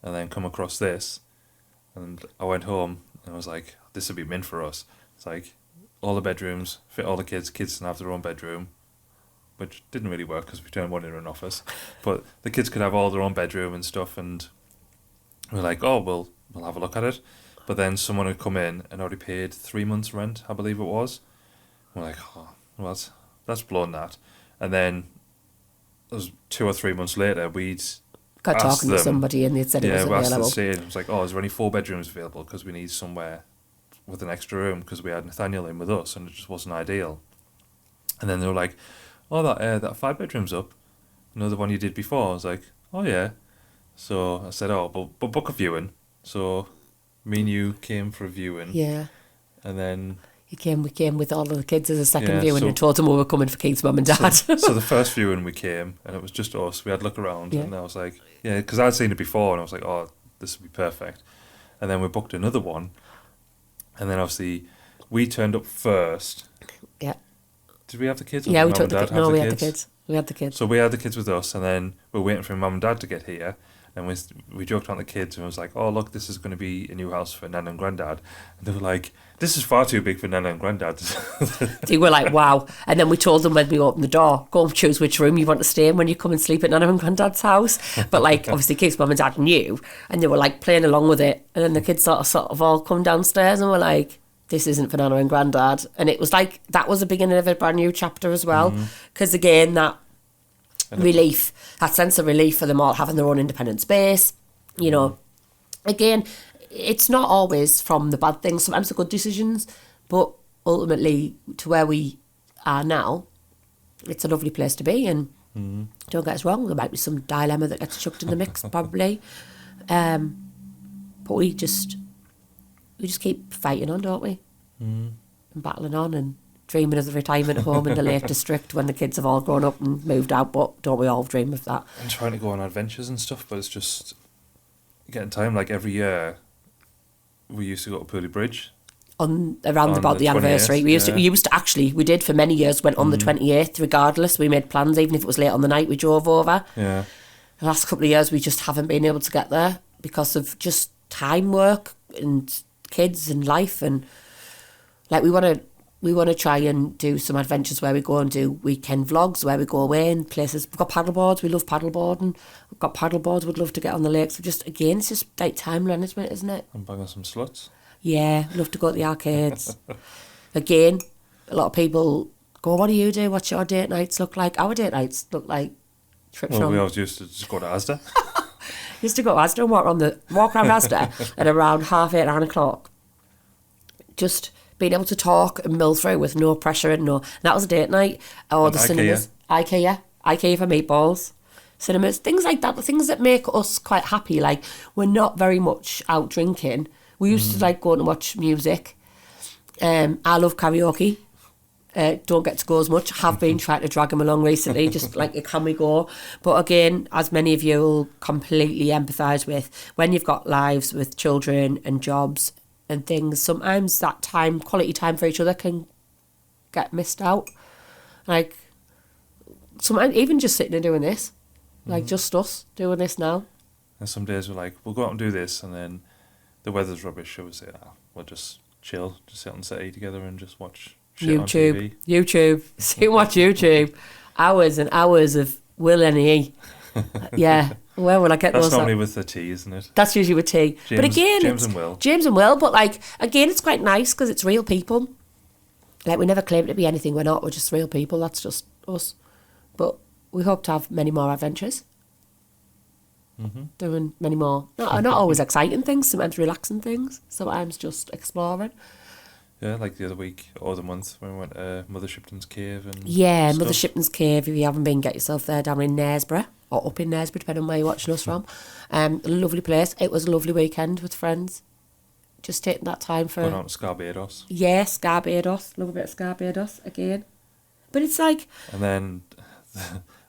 and then come across this, and I went home and I was like, this would be meant for us. It's like all the bedrooms fit all the kids can have their own bedroom, which didn't really work because we turned one into an office, but the kids could have all their own bedroom and stuff, and we're like, oh, we'll have a look at it. But then someone had come in and already paid 3 months rent, I believe it was. We're like, oh, well, that's blown that. And then it was 2 or 3 months later, we'd got talking to somebody and they said it was available. Yeah, we asked the state, it was like, oh, is there any 4 bedrooms available? Because we need somewhere with an extra room, because we had Nathaniel in with us and it just wasn't ideal. And then they were like, oh, that 5 bedroom's up. Another one you did before. I was like, oh, yeah. So I said, oh, but book a viewing. So me and you came for a viewing. Yeah. And then we came with all of the kids as a second viewing and told them we were coming for Keith's mum and dad. So the first viewing we came, and it was just us. We had a look around, and I was like, yeah, because I'd seen it before, and I was like, oh, this would be perfect. And then we booked another one, and then obviously we turned up first. Yeah. Did we have the kids? Yeah, we took the kids. No, we had the kids. We had the kids. So we had the kids with us, and then we were waiting for mum and dad to get here. And we joked around the kids and was like, oh, look, this is going to be a new house for Nan and Grandad. And they were like, this is far too big for Nan and Grandad. They were like, wow. And then we told them when we opened the door, go and choose which room you want to stay in when you come and sleep at Nan and Grandad's house. But like, obviously, Keith's mum and dad knew. And they were like playing along with it. And then the kids sort of all come downstairs and were like, this isn't for Nana and Grandad. And it was like, that was the beginning of a brand new chapter as well. Because again, that relief, that sense of relief for them all having their own independent space, you know. Again, it's not always from the bad things, sometimes the good decisions, but ultimately to where we are now, it's a lovely place to be. And don't get us wrong, there might be some dilemma that gets chucked in the mix probably, but we just keep fighting on, don't we? And battling on and dreaming of the retirement home in the Lake District when the kids have all grown up and moved out, but don't we all dream of that? And trying to go on adventures and stuff, but it's just getting time. Like every year, we used to go to Purley Bridge. Around about the anniversary. We used to actually, we did for many years, went on the 28th regardless. We made plans, even if it was late on the night, we drove over. Yeah. The last couple of years, we just haven't been able to get there because of just time, work and kids and life. And like we want to try and do some adventures where we go and do weekend vlogs where we go away in places. We've got paddleboards, we love paddleboarding. We've got paddleboards, we'd love to get on the lakes. So just, again, it's just like time management, isn't it? And bang on some sluts. Yeah, love to go to the arcades. Again, a lot of people go, what do you do? What's your date nights look like? Our date nights look like trips we always used to just go to Asda. Used to go to Asda and walk around Asda at around 8:30, 9 o'clock. Just being able to talk and mill through with no pressure and that was a date night. Or the cinemas. IKEA for meatballs. Cinemas, things like that, the things that make us quite happy. Like, we're not very much out drinking. We used to like going to watch music. I love karaoke. Don't get to go as much. Have been trying to drag him along recently, just like, can we go? But again, as many of you will completely empathise with, when you've got lives with children and jobs and things, sometimes that time, quality time for each other can get missed out. Like, sometimes even just sitting and doing this, like just us doing this now. And some days we're like, we'll go out and do this, and then the weather's rubbish, so we say, we'll just chill, just sit on the settee together and just watch shit on YouTube. Sit and watch YouTube. Hours and hours of Will and E. Yeah. Where will I get those? That's normally with the tea, isn't it? That's usually with tea. But again, James and Will. James and Will, but like, again, it's quite nice because it's real people. Like, we never claim to be anything we're not. We're just real people. That's just us. But we hope to have many more adventures. Doing many more, not always exciting things, sometimes relaxing things, sometimes just exploring. Yeah, like the other week or the month when we went to Mother Shipton's Cave. Mother Shipton's Cave, if you haven't been, get yourself there, down in Knaresborough, or up in Knaresborough, depending on where you're watching us from. A lovely place. It was a lovely weekend with friends. Just taking that time for... Going on to Scarbados. Yeah, Scarbados. Love a bit of Scarbados again. But it's like... And then,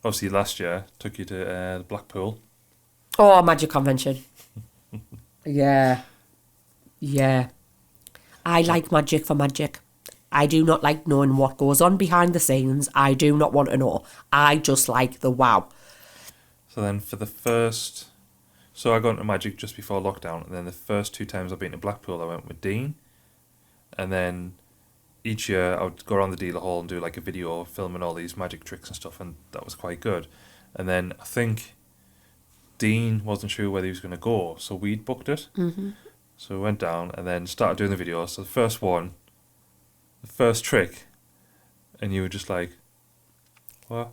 obviously last year, took you to Blackpool. Oh, Magic Convention. Yeah. Yeah. I like magic for magic. I do not like knowing what goes on behind the scenes. I do not want to know. I just like the wow. So then for the first... So I got into Magic just before lockdown, and then the first 2 times I've been to Blackpool, I went with Dean. And then each year I would go around the dealer hall and do like a video filming all these magic tricks and stuff, and that was quite good. And then I think Dean wasn't sure whether he was going to go, so we'd booked it. Mm-hmm. So we went down and then started doing the video. So the first one, the first trick, and you were just like, what?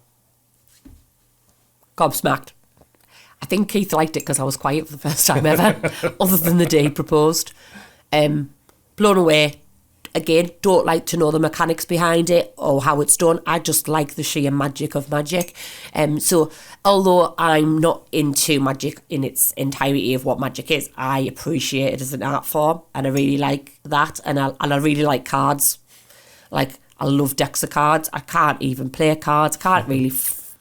Gobsmacked. I think Keith liked it because I was quiet for the first time ever, other than the day he proposed. Blown away. Again, don't like to know the mechanics behind it or how it's done. I just like the sheer magic of magic. So although I'm not into magic in its entirety of what magic is, I appreciate it as an art form, and I really like that. And I really like cards. Like, I love decks of cards. I can't even play cards. Can't really...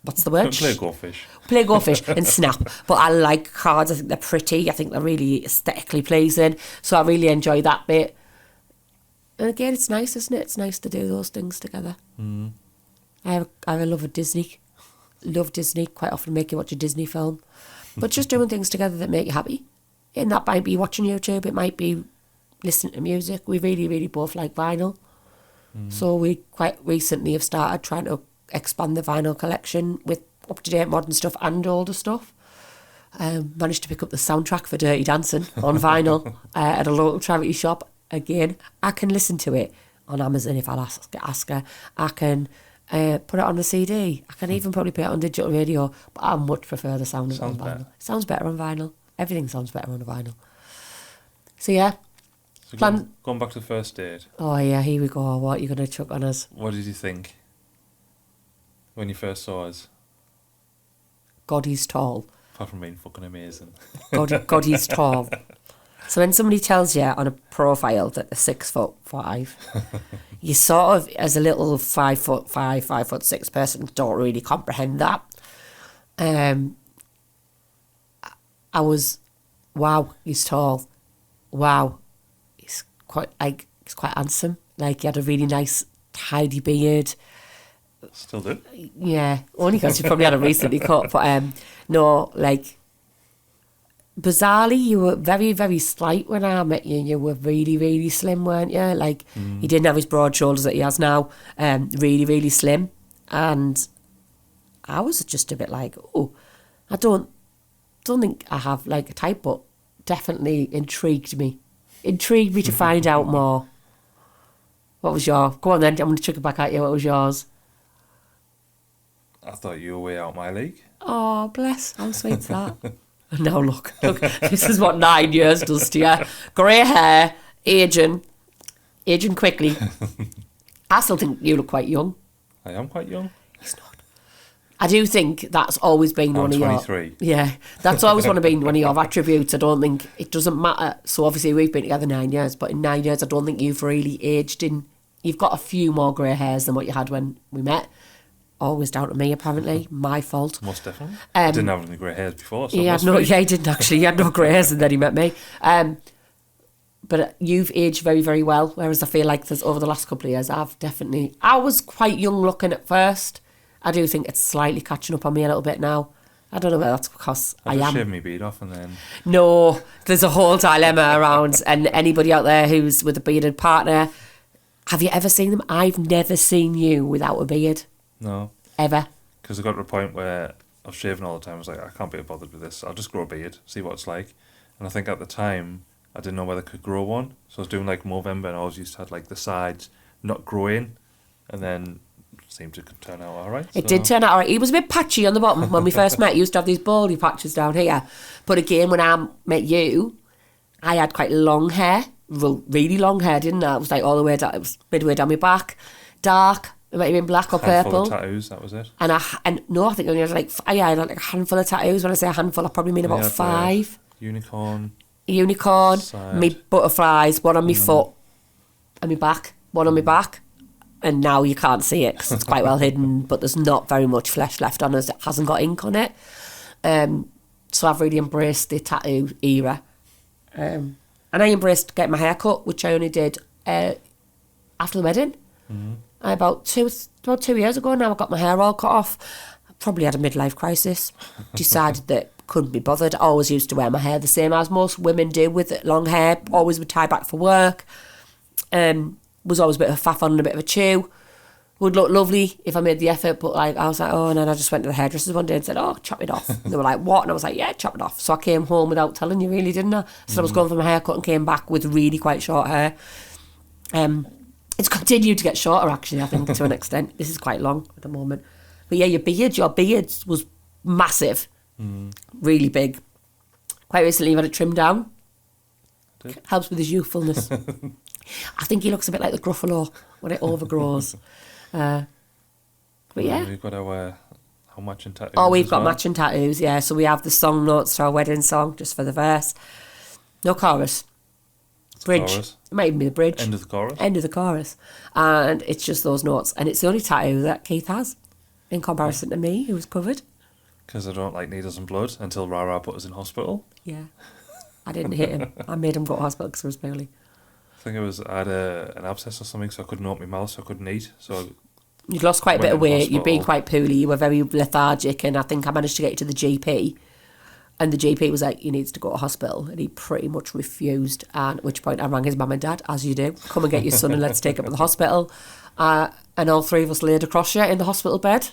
what's the word? Play Go Fish. Play Go Fish and Snap. But I like cards. I think they're pretty. I think they're really aesthetically pleasing. So I really enjoy that bit. And again, it's nice, isn't it? It's nice to do those things together. Mm. I have a love of Disney. Love Disney. Quite often make you watch a Disney film. But just doing things together that make you happy. And that might be watching YouTube. It might be listening to music. We really, really both like vinyl. So we quite recently have started trying to expand the vinyl collection with up-to-date modern stuff and older stuff. Managed to pick up the soundtrack for Dirty Dancing on vinyl at a local charity shop. Again, I can listen to it on Amazon if I'll ask her. I can put it on the CD. I can even probably put it on digital radio, but I much prefer the sound of it on vinyl. Better. It sounds better on vinyl. Everything sounds better on vinyl. So yeah. So going back to the first date. Oh yeah, here we go. What are you going to chuck on us? What did you think when you first saw us? God, he's tall. Apart from being fucking amazing. God, he's tall. So when somebody tells you on a profile that they're 6'5", you sort of, as a little 5'5", 5'6" person, don't really comprehend that. I was, wow, he's tall. Wow, he's quite handsome. Like, he had a really nice, tidy beard. Still do. Yeah, only because you probably had a recently cut. But no, like, bizarrely, you were very, very slight when I met you. You were really, really slim, weren't you? Like, he didn't have his broad shoulders that he has now. Really, really slim. And I was just a bit like, oh, I don't think I have, like, a type, but definitely intrigued me. Intrigued me to find out more. What was your... Go on then, I'm going to chuck it back at you. What was yours? I thought you were way out my league. Oh, bless. How sweet's that? Now look, this is what 9 years does to you. Grey hair, aging quickly. I still think you look quite young. I am quite young. He's not. I do think that's always been one of your... 23. Yeah, that's always one of your attributes. I don't think... It doesn't matter. So obviously we've been together 9 years, but in 9 years I don't think you've really aged in... You've got a few more grey hairs than what you had when we met. Always down to me, apparently. My fault. Most definitely. I didn't have any grey hairs before. So he didn't actually. He had no grey hairs and then he met me. But you've aged very, very well, whereas I feel like over the last couple of years, I was quite young looking at first. I do think it's slightly catching up on me a little bit now. I don't know whether that's because I am. Shave my beard off and then... No, there's a whole dilemma around, and anybody out there who's with a bearded partner, have you ever seen them? I've never seen you without a beard. No. Ever. Because I got to a point where I was shaving all the time. I was like, I can't be bothered with this. I'll just grow a beard, see what it's like. And I think at the time, I didn't know whether I could grow one. So I was doing like Movember and I always used to have like the sides not growing. And then it seemed to turn out all right. It did turn out all right. He was a bit patchy on the bottom when we first met. He used to have these baldy patches down here. But again, when I met you, I had quite long hair. Really long hair, didn't I? It was like all the way down. It was midway down my back. Dark. It might have been black or purple. Handful of tattoos, that was it. And no, I think I had like a handful of tattoos. When I say a handful, I probably mean about 5. Unicorn, me butterflies, one on my foot, and my back, one on my back, and now you can't see it because it's quite well hidden, but there's not very much flesh left on us. It hasn't got ink on it. So I've really embraced the tattoo era. And I embraced getting my hair cut, which I only did after the wedding. About 2 years ago now, I got my hair all cut off. I probably had a midlife crisis. Decided that couldn't be bothered. I always used to wear my hair the same as most women do with long hair. Always would tie back for work. Was always a bit of a faff on and a bit of a chew. Would look lovely if I made the effort, but like I was like, oh, and then I just went to the hairdressers one day and said, oh, chop it off. And they were like, what? And I was like, yeah, chop it off. So I came home without telling you, really, didn't I? So I was going for my haircut and came back with really quite short hair. It's continued to get shorter, actually, I think, to an extent. This is quite long at the moment. But yeah, your beard was massive, really big. Quite recently, you've had it trimmed down. Helps with his youthfulness. I think he looks a bit like the Gruffalo when it overgrows. But yeah. We've got our matching tattoos. Oh, we've got matching tattoos, yeah. So we have the song notes to our wedding song, just for the verse. No chorus. Bridge. Chorus. It might even be the bridge. End of the chorus. End of the chorus. And it's just those notes. And it's the only tattoo that Keith has, in comparison to me, who was covered. Because I don't like needles and blood until Rara put us in hospital. Yeah. I didn't hit him. I made him go to hospital because he was poorly. I think I had an abscess or something, so I couldn't open my mouth, so I couldn't eat. So you'd lost quite a bit of weight. Hospital. You'd been quite poorly. You were very lethargic, and I think I managed to get you to the GP. And the GP was like, you need to go to hospital. And he pretty much refused. And at which point I rang his mum and dad, as you do. Come and get your son and let's take him to the hospital. And all three of us laid across you in the hospital bed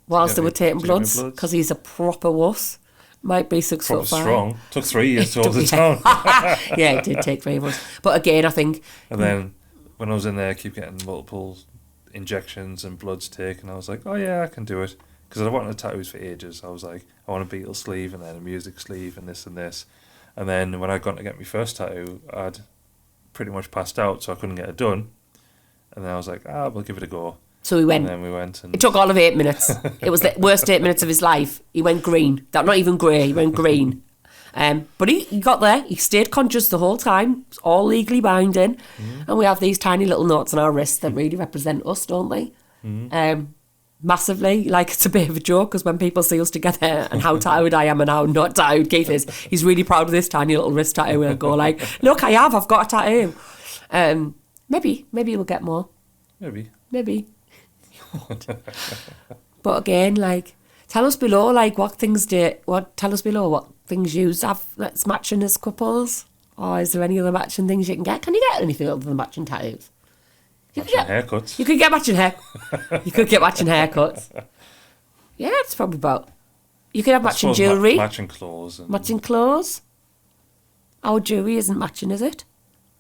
whilst they were taking bloods, because he's a proper wuss. Might be 6 foot 5. Strong. Took 3 years to hold it down. Yeah, it did take 3 of us. But again, I think... And then when I was in there, I keep getting multiple injections and bloods taken. I was like, oh yeah, I can do it. Because I wanted tattoos for ages. I was like, I want a Beatles sleeve and then a music sleeve and this and this. And then when I'd gone to get my first tattoo, I'd pretty much passed out, so I couldn't get it done. And then I was like, we'll give it a go. So we went. And then we went. And it took all of 8 minutes. It was the worst 8 minutes of his life. He went green. Not even grey, he went green. But he got there. He stayed conscious the whole time. It's all legally binding. And we have these tiny little knots on our wrists that really represent us, don't they? Massively. Like, it's a bit of a joke, because when people see us together and how tattooed I am and how not tattooed Keith is, he's really proud of this tiny little wrist tattoo. He'll go like, look, I've got a tattoo. Maybe we'll get more. Maybe. But again, like, tell us below, like, what things you have that's matching as couples, or is there any other matching things you can get? Can you get anything other than matching tattoos? Haircuts. You could get matching hair. You could get matching haircuts. Yeah, it's probably about. You could have matching jewellery. Matching clothes. Matching clothes. Our jewellery isn't matching, is it?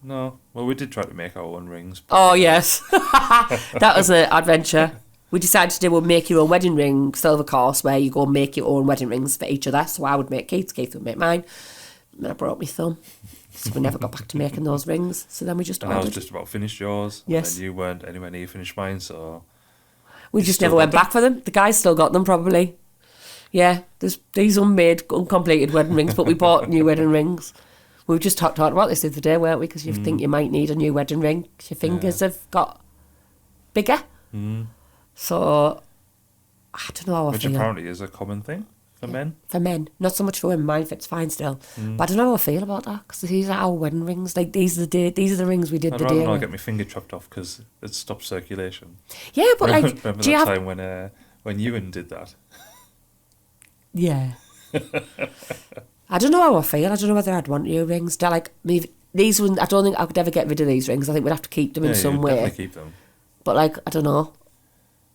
No. Well, we did try to make our own rings. Oh, yes. That was an adventure. We decided to do a make your own wedding ring silver course, where you go and make your own wedding rings for each other. So I would make Keith's, Keith would make mine. And I broke my thumb. So we never got back to making those rings. So then we just ordered. And I was just about finished yours. Yes. And you weren't anywhere near finished mine, so... We just never went back for them. The guys still got them, probably. Yeah, there's these unmade, uncompleted wedding rings, but we bought new wedding rings. We were just talking about this the other day, weren't we? Because you think you might need a new wedding ring. Your fingers have got bigger. So, I don't know how I feel. Which apparently is a common thing for men. For men. Not so much for women. Mine fits fine still. But I don't know how I feel about that, because these are our wedding rings. Like, these are the rings we did the day. I'd rather not get my finger chopped off because it stops circulation. Yeah, but like... Remember that time when Ewan did that? Yeah. I don't know how I feel. I don't know whether I'd want new rings. They're like, these ones, I don't think I could ever get rid of these rings. I think we'd have to keep them in some way. Definitely keep them. But like, I don't know.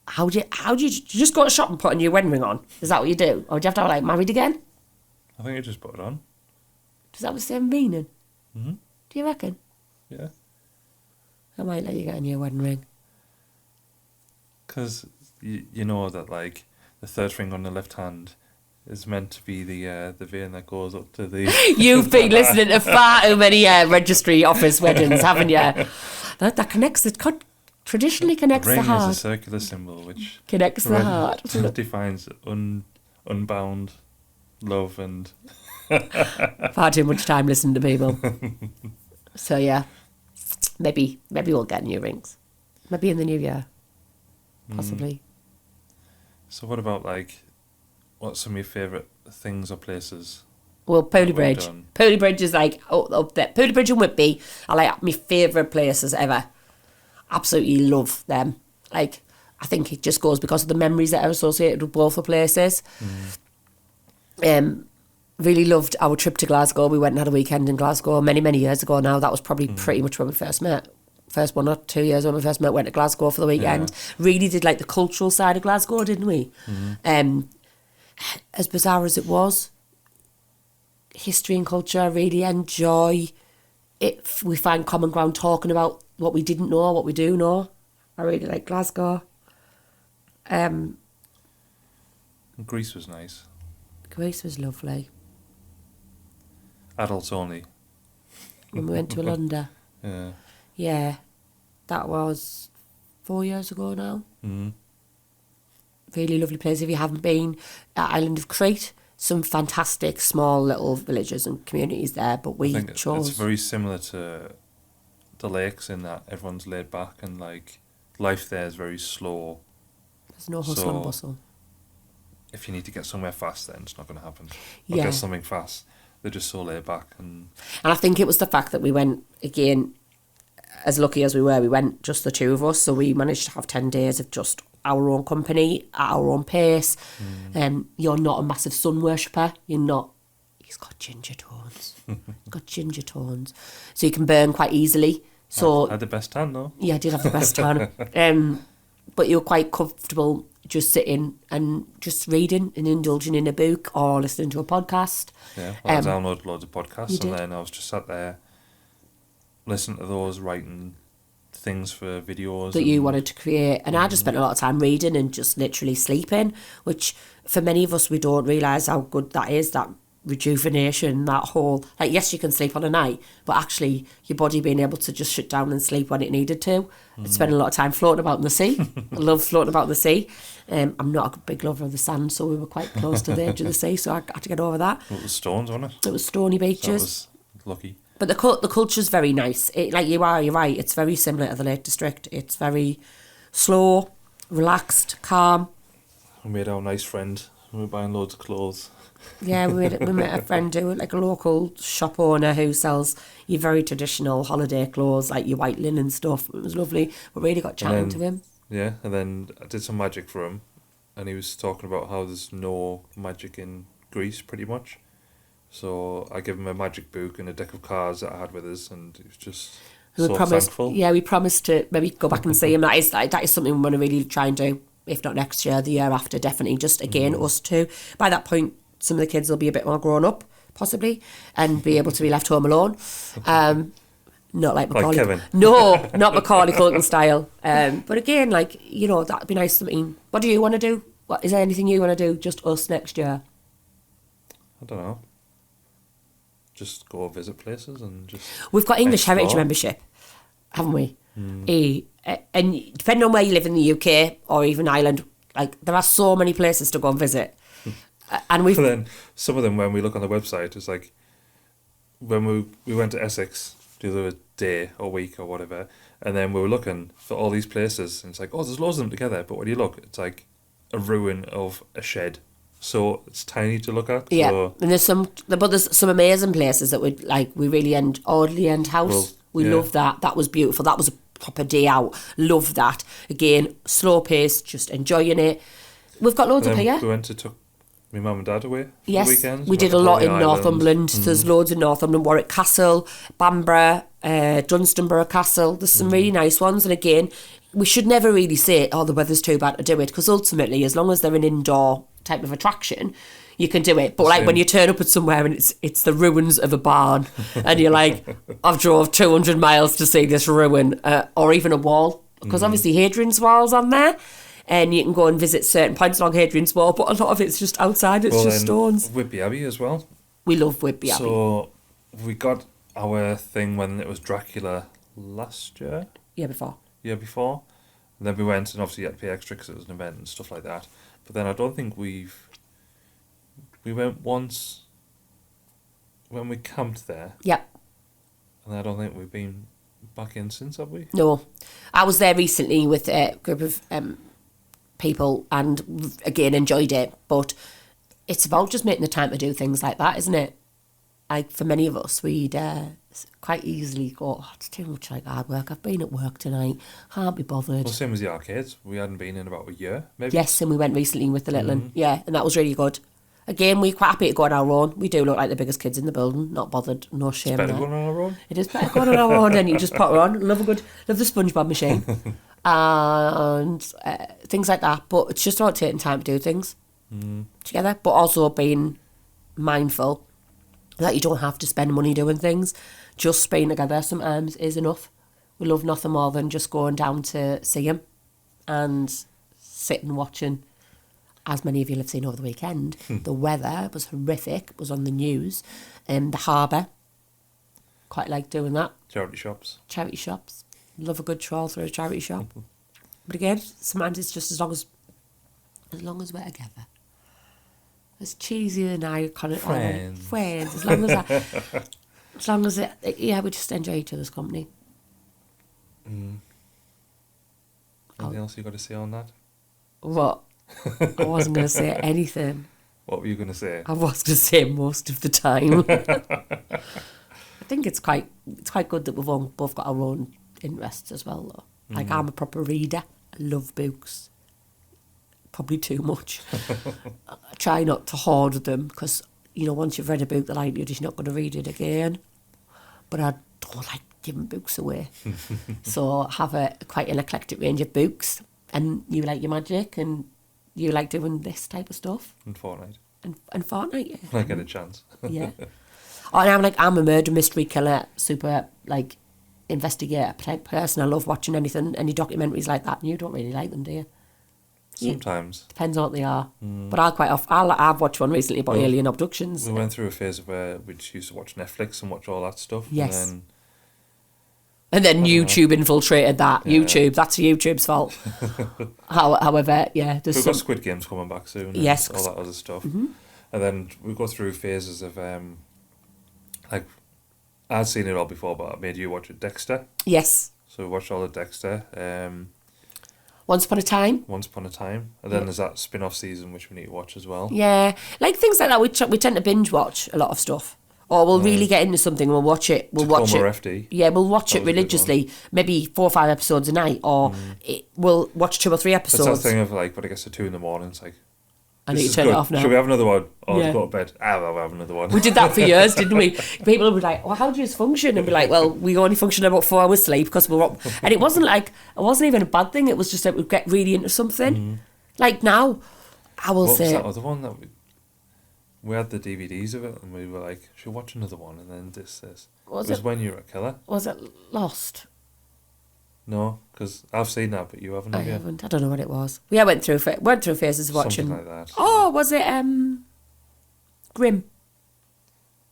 How do you just go to shop and put a new wedding ring on? Is that what you do? Or do you have to have, like, married again? I think you just put it on. Does that have the same meaning? Do you reckon? Yeah. I might let you get a new wedding ring. Because you know that, like, the third finger on the left hand is meant to be the vein that goes up to the... You've been listening to far too many registry office weddings, haven't you? That connects... It traditionally connects the heart. Ring is a circular symbol which... Connects the heart. Defines unbound love and... Far too much time listening to people. So, yeah. Maybe we'll get new rings. Maybe in the new year. Possibly. So what about, like, what's some of your favourite things or places? Well, Pooley we've Bridge. done? Pooley Bridge is like up there. Pooley Bridge and Whitby are like my favourite places ever. Absolutely love them. Like, I think it just goes because of the memories that are associated with both the places. Really loved our trip to Glasgow. We went and had a weekend in Glasgow many, many years ago now. That was probably pretty much when we first met. First 1 or 2 years when we first met, went to Glasgow for the weekend. Really did like the cultural side of Glasgow, didn't we? As bizarre as it was, history and culture, I really enjoy it. We find common ground talking about what we didn't know, what we do know. I really like Glasgow. Greece was nice. Greece was lovely. Adults only. When we went to London. Yeah. Yeah, that was 4 years ago now. Really lovely place. If you haven't been, island of Crete, some fantastic small little villages and communities there, but we I think chose... it's very similar to the lakes in that everyone's laid back and, like, life there is very slow. There's no hustle and bustle. If you need to get somewhere fast, then it's not going to happen. Or Yeah. get something fast. They're just so laid back. And I think it was the fact that we went, again, as lucky as we went just the two of us, so we managed to have 10 days of just our own company, at our own pace. You're not a massive sun worshipper. You're not... He's got ginger tones. So you can burn quite easily. So I had the best tan, though. Yeah, I did have the best tan. But you're quite comfortable just sitting and just reading and indulging in a book or listening to a podcast. Yeah, well, I downloaded loads of podcasts you and did. then I was just sat there listening to those, writing things for videos. That you wanted to create. And I just spent a lot of time reading and just literally sleeping, which for many of us, we don't realise how good that is, that rejuvenation, that whole... Like, yes, you can sleep on a night, but actually your body being able to just shut down and sleep when it needed to. I spent a lot of time floating about in the sea. I love floating about in the sea. I'm not a big lover of the sand, so we were quite close to the edge of the sea, so I had to get over that. It was stones, wasn't it? It was stony So that beaches. was lucky. But the culture's very nice. You're right. It's very similar to the Lake District. It's very slow, relaxed, calm. We made our nice friend. We were buying loads of clothes. Yeah, we met a friend who, like a local shop owner who sells your very traditional holiday clothes, like your white linen stuff. It was lovely. We really got chatting to him. Yeah, and then I did some magic for him, and he was talking about how there's no magic in Greece, pretty much. So I gave him a magic book and a deck of cards that I had with us, and he was just thankful. Yeah, we promised to maybe go back and see him. That is something we want to really try and do, if not next year, the year after, definitely. Just, again, us two. By that point, some of the kids will be a bit more grown up, possibly, and be able to be left home alone. Not like Macaulay. Like Kevin. No, not Macaulay Culkin style. But again, like, you know, that'd be nice. I mean, what do you want to do? Is there anything you want to do, just us, next year? I don't know. Just go visit places and just... We've got English explore. Heritage membership, haven't we? And depending on where you live in the UK or even Ireland, like, there are so many places to go and visit. And we've... But then some of them, when we look on the website, it's like when we went to Essex the other day or week or whatever, and then we were looking for all these places, and it's like, oh, there's loads of them together, but when you look, it's like a ruin of a shed. So it's tiny to look at. Yeah, So, and there's some amazing places that we really Audley End House. Well, we yeah. love that. That was beautiful. That was a proper day out. Love that. Again, slow pace, just enjoying it. We've got loads and up then here. we went to took my mum and dad away for Yes, the weekends. we did a went to lot in Coney Island. Northumberland. There's loads in Northumberland, Warwick Castle, Bamburgh, Dunstanburgh Castle. There's some really nice ones. And again, we should never really say, oh, the weather's too bad to do it, because ultimately, as long as they're an indoor type of attraction, you can do it. But like when you turn up at somewhere and it's the ruins of a barn and you're like, I've drove 200 miles to see this ruin, or even a wall, because obviously Hadrian's Wall's on there. And you can go and visit certain points along Hadrian's Wall, but a lot of it's just outside, it's just stones. Whitby Abbey as well. We love Whitby Abbey. So we got our thing when it was Dracula last year, Yeah, before. year before. And then we went, and obviously you had to pay extra because it was an event and stuff like that. But then I don't think we went once when we camped there. Yep. And I don't think we've been back in since, have we? No. I was there recently with a group of people and again enjoyed it, but it's about just making the time to do things like that, isn't it? Like for many of us, we'd quite easily go, oh, it's too much like hard work. I've been at work tonight, can't be bothered. Well, same as the arcades. We hadn't been in about a year, maybe. Yes, and we went recently with the little one. Yeah, and that was really good. Again, we're quite happy to go on our own. We do look like the biggest kids in the building, not bothered, no shame. It's better there. going on our own. It is better going on our own, and you just pop her on. Love the SpongeBob machine. And things like that. But it's just about taking time to do things together, but also being mindful that you don't have to spend money doing things. Just being together sometimes is enough. We love nothing more than just going down to see him and sitting watching. As many of you have seen over the weekend, the weather was horrific, was on the news. The harbour, quite like doing that. Charity shops. Charity shops. Love a good troll through a charity shop. But again, sometimes it's just as long as we're together. As cheesy and iconic. Friends. Friends. As long as we just enjoy each other's company. Anything else you got to say on that? What? I wasn't going to say anything. What were you going to say? I was going to say most of the time. I think it's quite good that we've both got our own interests as well, though. Like, I'm a proper reader. I love books. Probably too much. I try not to hoard them because, once you've read a book that like you're just not going to read it again. But I don't like giving books away. So I have quite an eclectic range of books. And you like your magic and you like doing this type of stuff. And Fortnite. And Fortnite, yeah. When I get a chance. Yeah. Oh, and I'm a murder mystery killer, super, investigator type person. I love watching any documentaries like that. And you don't really like them, do you? Sometimes. Depends on what they are. But I've watched one recently about alien abductions. We went through a phase where we just used to watch Netflix and watch all that stuff. Yes. And then YouTube infiltrated that. Yeah. YouTube, that's YouTube's fault. However, yeah. We've got Squid Games coming back soon. And yes. all that other stuff. Mm-hmm. And then we go through phases of, I'd seen it all before, but I made you watch it, Dexter. Yes. So we watched all of Dexter. Once Upon a Time. And then there's that spin-off season which we need to watch as well. Yeah. Like things like that, we tend to binge watch a lot of stuff. Or we'll really get into something and we'll watch it. FD. Yeah, we'll watch it religiously, maybe 4 or 5 episodes a night, or we'll watch 2 or 3 episodes. It's that thing of when it gets to 2 a.m, it's like, I need to turn it off now. Should we have another one? Oh, yeah. Go to bed. We'll have another one. We did that for years, didn't we? People would be like, well, how do you function? And be like, well, we only function about 4 hours sleep because we're up. And it wasn't even a bad thing. It was just that we'd get really into something. Like now, I will say... What was that other one that we had the DVDs of it and we were like, should we watch another one? And then this. It was When You Were a Killer. Was it Lost? No, because I've seen that, but you haven't. I haven't. I don't know what it was. We went through phases of watching. Something like that. Oh, was it Grimm?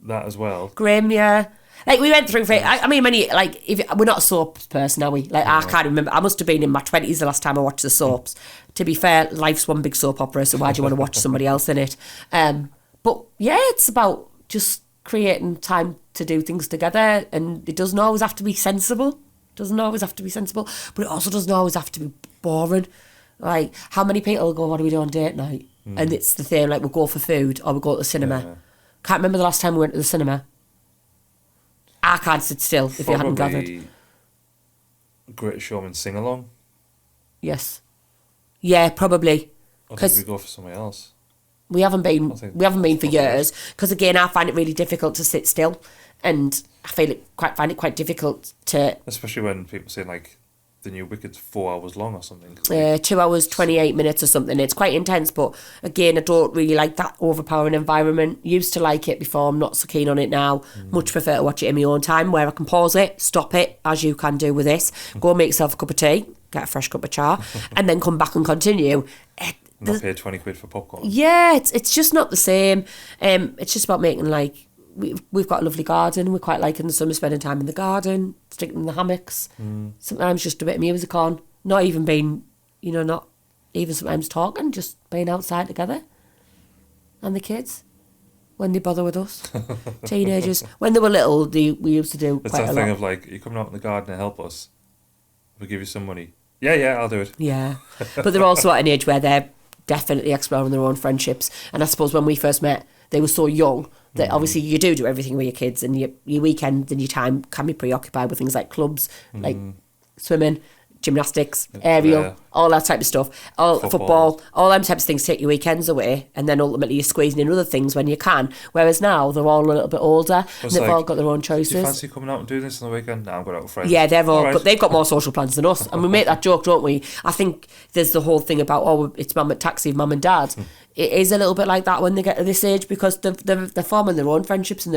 That as well. Grimm, yeah. We went through. I mean, if we're not a soaps person, are we? I can't remember. I must have been in my 20s the last time I watched the soaps. To be fair, life's one big soap opera, so why do you want to watch somebody else in it? But yeah, it's about just creating time to do things together, and it doesn't always have to be sensible. But it also doesn't always have to be boring. Like, how many people go, what do we do on date night? And it's the thing, we'll go for food or we'll go to the cinema. Yeah. Can't remember the last time we went to the cinema. I can't sit still if you hadn't gathered. Greatest Showman sing-along? Yes. Yeah, probably. Or did we go for something else? We haven't been for years because again I find it really difficult to sit still, and I find it quite difficult to. Especially when people say the new Wicked's 4 hours long or something. 2 hours 28 minutes or something. It's quite intense, but again I don't really like that overpowering environment. Used to like it before. I'm not so keen on it now. Much prefer to watch it in my own time where I can pause it, stop it, as you can do with this. Go make yourself a cup of tea, get a fresh cup of char, and then come back and continue. Not pay 20 quid for popcorn. Yeah, it's just not the same. It's just about making we've got a lovely garden. We're quite in the summer spending time in the garden, sticking in the hammocks. Sometimes just a bit of music on. Not even being, not even sometimes talking, just being outside together. And the kids, when they bother with us, teenagers. When they were little, we used to do it's quite a lot. It's that thing of you're coming out in the garden to help us. we'll give you some money. Yeah, I'll do it. Yeah. But they're also at an age where they're definitely exploring their own friendships. And I suppose when we first met, they were so young that obviously you do everything with your kids, and your weekends and your time can be preoccupied with things like clubs, like swimming, gymnastics, aerial, all that type of stuff, football, all them types of things take your weekends away, and then ultimately you're squeezing in other things when you can. Whereas now they're all a little bit older and they've all got their own choices. Do you fancy coming out and doing this on the weekend? No, I'm going out with friends. Yeah, they've got more social plans than us, and we make that joke, don't we? I think there's the whole thing about it's mum at taxi with mum and dad. It is a little bit like that when they get to this age, because they're forming their own friendships and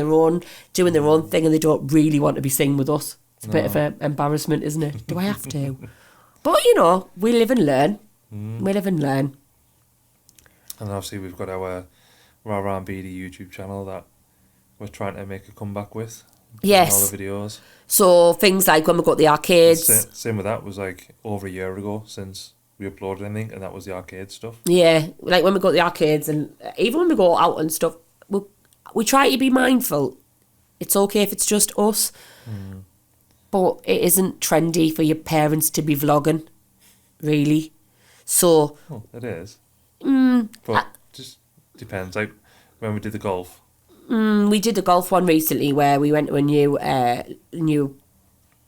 doing their own thing, and they don't really want to be seen with us. It's a bit of an embarrassment, isn't it? Do I have to? But, we live and learn. We live and learn. And obviously we've got our Rara Beardy YouTube channel that we're trying to make a comeback with. Yes. All the videos. So things like when we go to the arcades. Same with that, was like over a year ago since we uploaded anything, and that was the arcade stuff. Yeah, like when we go to the arcades, and even when we go out and stuff, we try to be mindful. It's okay if it's just us. But it isn't trendy for your parents to be vlogging, really. So... Oh, it is. But just depends. Like when we did the golf. We did the golf one recently where we went to a new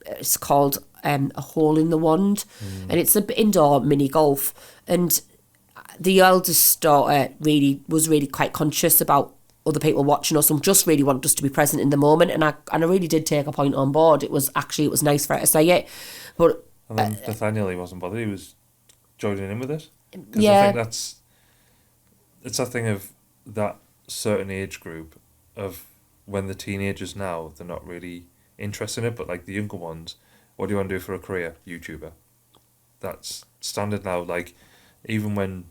it's called a hole in the wand. And it's an indoor mini golf. And the eldest daughter was really quite conscious about other people watching us and just really wanted us to be present in the moment, and I really did take a point on board. It was nice for her to say it, but and then Nathaniel, he wasn't bothered. He was joining in with it. Because yeah, I think it's a thing of that certain age group of when the teenagers now, they're not really interested in it, but like the younger ones, what do you want to do for a career? YouTuber. That's standard now. Like even when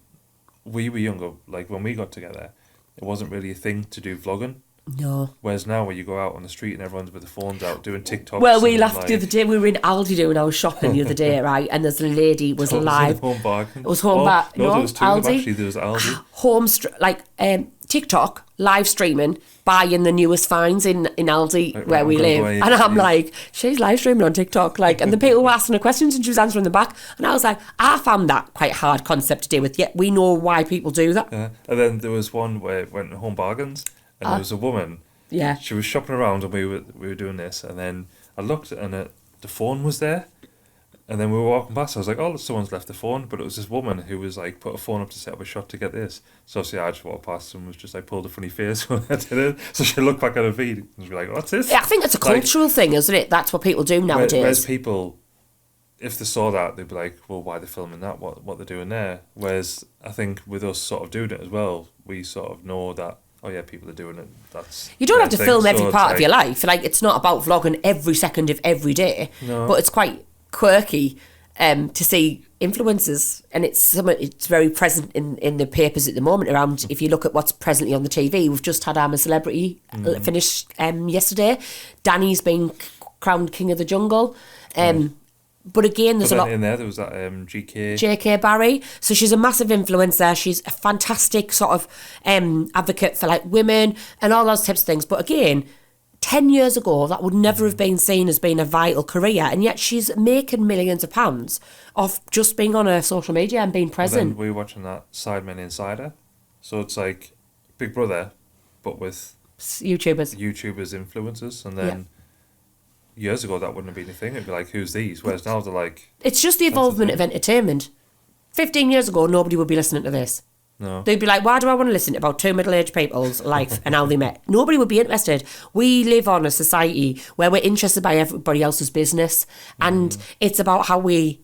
we were younger, like when we got together, it wasn't really a thing to do vlogging. No. Whereas now, when you go out on the street and everyone's with their phones out doing TikToks. Well, we laughed the other day. We were in Aldi doing our shopping the other day, right? And there's a lady was live. Home bargain. It was home bargain. No, there was two Aldi. of them actually. There was Aldi. TikTok live streaming, buying the newest finds in Aldi Like, where we live, and I'm like, she's live streaming on TikTok, like, and the people were asking her questions and she was answering them back, and I was like, I found that quite a hard concept to deal with. Yet we know why people do that. Yeah. And then there was one where it went to Home Bargains, and there was a woman. Yeah. She was shopping around, and we were doing this, and then I looked, and the phone was there. And then we were walking past, I was like, oh, someone's left the phone. But it was this woman who was like, put a phone up to set up a shot to get this. So obviously I just walked past and was just like, pulled a funny face when I did it. So she looked back at her feed and was like, what's this? Yeah, I think it's a cultural thing, isn't it? That's what people do nowadays. Whereas people, if they saw that, they'd be like, well, why are they filming that? What they're doing there? Whereas I think with us sort of doing it as well, we sort of know that, oh yeah, people are doing it. That's you don't have to film every part of like, your life. Like, it's not about vlogging every second of every day. No. But it's quite quirky to see influencers, and it's very present in the papers at the moment around. If you look at what's presently on the TV, we've just had I'm a Celebrity finish yesterday. Danny's been crowned King of the Jungle. But again, there's a lot in there. There was that JK Barry. So she's a massive influencer. She's a fantastic sort of advocate for like women and all those types of things. But again, 10 years ago, that would never have been seen as being a vital career, and yet she's making millions of pounds off just being on her social media and being present. Then we were watching that Sidemen Insider, so it's like Big Brother, but with YouTubers, influencers, and then years ago that wouldn't have been a thing. It'd be like, who's these? Whereas now they're like, it's just the evolvement of entertainment. 15 years ago, nobody would be listening to this. No. They'd be like, why do I want to listen to about two middle-aged people's life and how they met? Nobody would be interested. We live on a society where we're interested by everybody else's business, and it's about how we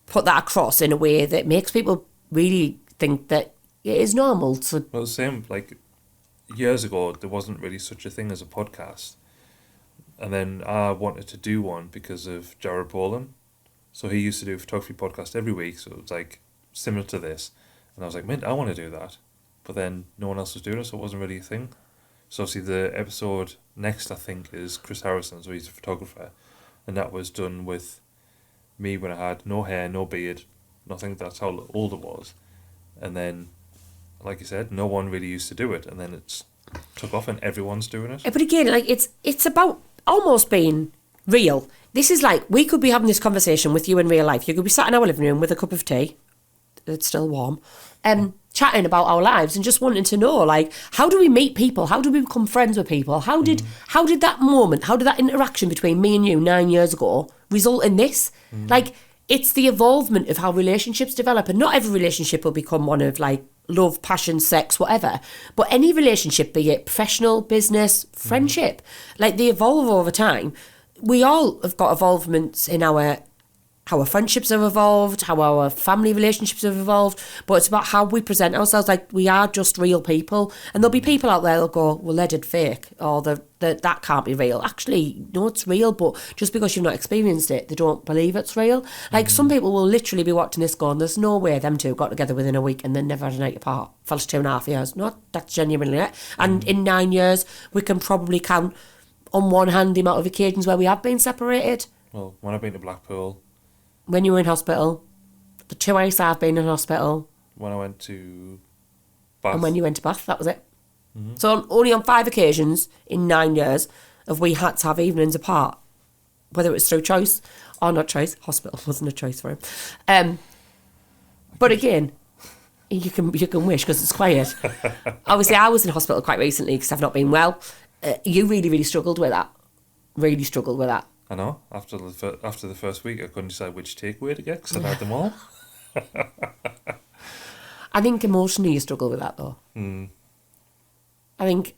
put that across in a way that makes people really think that it is normal to... Well, the same, like, years ago, there wasn't really such a thing as a podcast. And then I wanted to do one because of Jared Bolan. So he used to do a photography podcast every week, so it was like similar to this, and I was like, man, I want to do that, but then no one else was doing it, so it wasn't really a thing. So obviously the episode next, I think, is Chris Harrison, so he's a photographer, and that was done with me when I had no hair, no beard, nothing. That's how old it was. And then, like you said, no one really used to do it, and then it's took off and everyone's doing it. But again, like, it's about almost being real. This is like, we could be having this conversation with you in real life. You could be sat in our living room with a cup of tea, it's still warm, chatting about our lives and just wanting to know, like, how do we meet people? How do we become friends with people? How did that moment, how did that interaction between me and you 9 years ago result in this? Like, it's the evolvement of how relationships develop, and not every relationship will become one of like love, passion, sex, whatever. But any relationship, be it professional, business, friendship, like they evolve over time. We all have got evolvements in how our friendships have evolved, how our family relationships have evolved, but it's about how we present ourselves. Like, we are just real people, and there'll be people out there that'll go, well, they're dead fake, or that can't be real. Actually, no, it's real, but just because you've not experienced it, they don't believe it's real. Like, some people will literally be watching this going, there's no way them two got together within a week and then never had a night apart. Fell to 2.5 years. No, that's genuinely it. And in 9 years, we can probably count on one hand the amount of occasions where we have been separated. Well, when I've been to Blackpool. When you were in hospital. The twice I've been in hospital. When I went to Bath. And when you went to Bath, that was it. So only on 5 occasions in 9 years have we had to have evenings apart. Whether it was through choice or not choice. Hospital wasn't a choice for him. But again, you can wish, because it's quiet. Obviously, I was in hospital quite recently because I've not been well. You really, really struggled with that. Really struggled with that. I know. After the first week, I couldn't decide which takeaway to get because I'd had them all. I think emotionally you struggle with that, though. I think,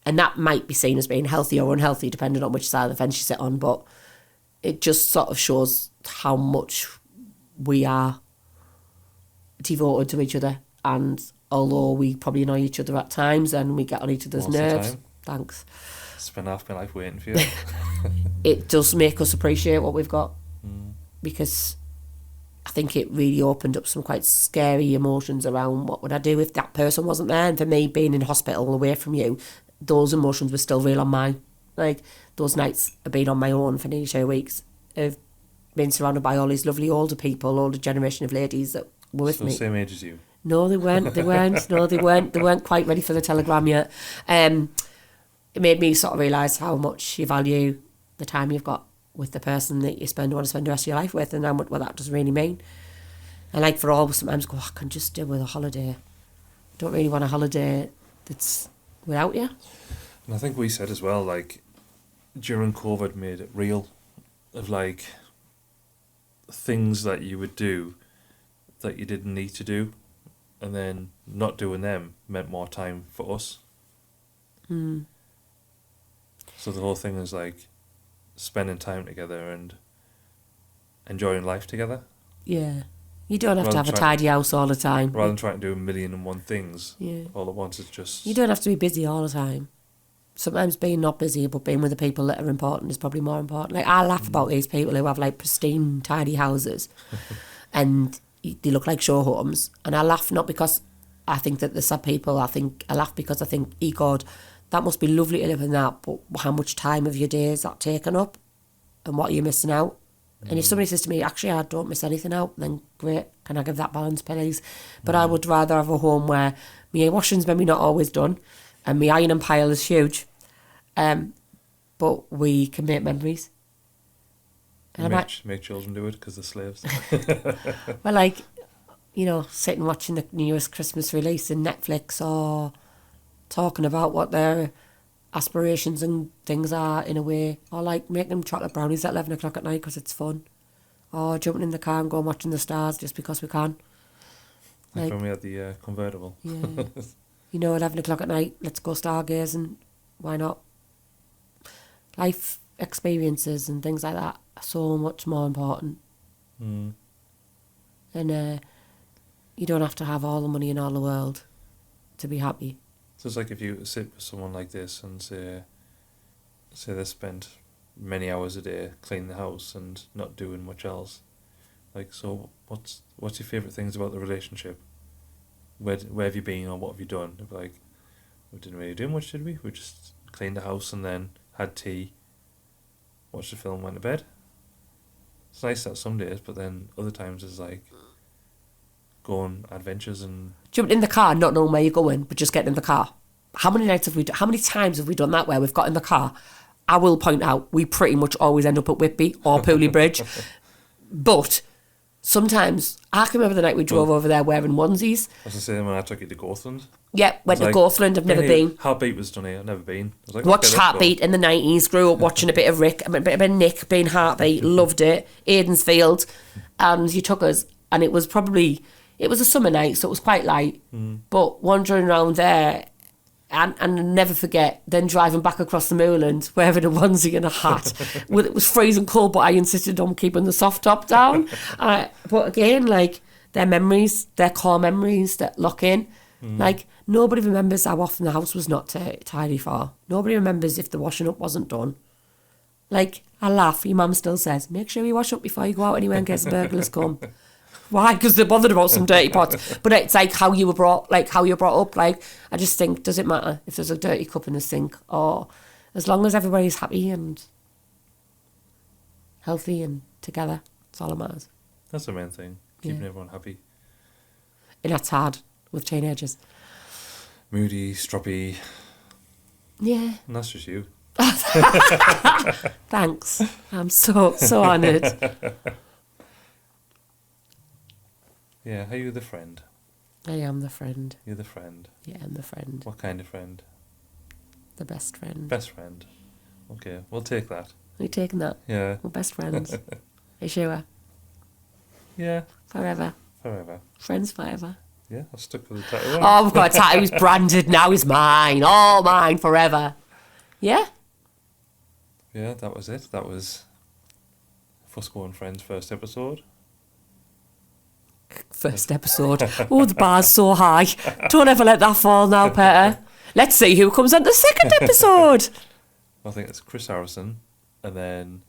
and that might be seen as being healthy or unhealthy, depending on which side of the fence you sit on, but it just sort of shows how much we are devoted to each other. And although we probably annoy each other at times and we get on each other's nerves, thanks. Spend half my life waiting for you. It does make us appreciate what we've got, because I think it really opened up some quite scary emotions around what would I do if that person wasn't there. And for me, being in hospital away from you, those emotions were still real on mine. Like, those nights of being on my own for nearly 2 weeks, of being surrounded by all these lovely older people, older generation of ladies that were with me. Same age as you? No, they weren't. No, they weren't. They weren't quite ready for the telegram yet. It made me sort of realise how much you value the time you've got with the person that you want to spend the rest of your life with, and how much, what that does really mean. And like, for all, sometimes go, I can just do with a holiday. I don't really want a holiday that's without you. And I think we said as well, like, during COVID made it real, of like things that you would do that you didn't need to do, and then not doing them meant more time for us. So the whole thing is like spending time together and enjoying life together. Yeah. You don't have to have a tidy house all the time. Rather than trying to do 1,000,001 things all at once, it's just... You don't have to be busy all the time. Sometimes being not busy, but being with the people that are important is probably more important. Like, I laugh about these people who have like pristine, tidy houses and they look like show homes. And I laugh not because I think that they're sad people. I laugh because I think, God, that must be lovely to live in that, but how much time of your day is that taken up? And what are you missing out? And if somebody says to me, actually, I don't miss anything out, then great, can I give that balance, please? But I would rather have a home where my washing's maybe not always done and my ironing pile is huge, but we can make memories. And make children do it because they're slaves. Well, like, sitting watching the newest Christmas release in Netflix, or talking about what their aspirations and things are in a way, or like making them chocolate brownies at 11 o'clock at night because it's fun, or jumping in the car and going watching the stars just because we can. Like when we had the convertible. Yeah. 11 o'clock at night, let's go stargazing. Why not? Life experiences and things like that are so much more important. And you don't have to have all the money in all the world to be happy. So it's like if you sit with someone like this and say they spend many hours a day cleaning the house and not doing much else. Like, so what's your favourite things about the relationship? Where have you been, or what have you done? They'd be like, we didn't really do much, did we? We just cleaned the house and then had tea, watched the film, went to bed. It's nice that some days, but then other times it's like go on adventures and... Jumping in the car, not knowing where you're going, but just getting in the car. How many times have we done that where we've got in the car I will point out, we pretty much always end up at Whitby or Pooley Bridge. But sometimes, I can remember the night we drove over there wearing onesies. I was the same when I took you to Gothland. Yeah, went to Gothland, I've never been. Heartbeat was done here, I've never been. I was like, Watched Heartbeat in the 90s, grew up watching a bit of Rick, a bit of Nick being Heartbeat, loved it. Aidensfield, and you took us, and it was a summer night, so it was quite light, but wandering around there, and never forget, then driving back across the moorland, wearing a onesie and a hat. It was freezing cold, but I insisted on keeping the soft top down. But again, like, they're core memories that lock in. Like, nobody remembers how often the house was not tidy for. Nobody remembers if the washing up wasn't done. Like, I laugh, your mum still says, make sure you wash up before you go out anywhere in case the burglars come. Why? Because they're bothered about some dirty pots. But it's like how you're brought up. Like, I just think, does it matter if there's a dirty cup in the sink? Or as long as everybody's happy and healthy and together, that's all that matters. That's the main thing, keeping everyone happy. And that's hard with teenagers. Moody, stroppy. Yeah. And that's just you. Thanks. I'm so honoured. Yeah, are you the friend? I am the friend. You're the friend. Yeah, I'm the friend. What kind of friend? The best friend. Best friend. Okay, we'll take that. Are you taking that? Yeah. We're best friends. Are you sure? Yeah. Forever. Forever. Friends forever. Yeah, I'll stick with the tattoo. Oh, I've got a tattoo. He's branded now. He's mine. All mine forever. Yeah? Yeah, that was it. That was Fusco and Friends first episode. First episode. Oh, the bar's so high. Don't ever let that fall now, Peter. Let's see who comes on the second episode. I think it's Chris Harrison and then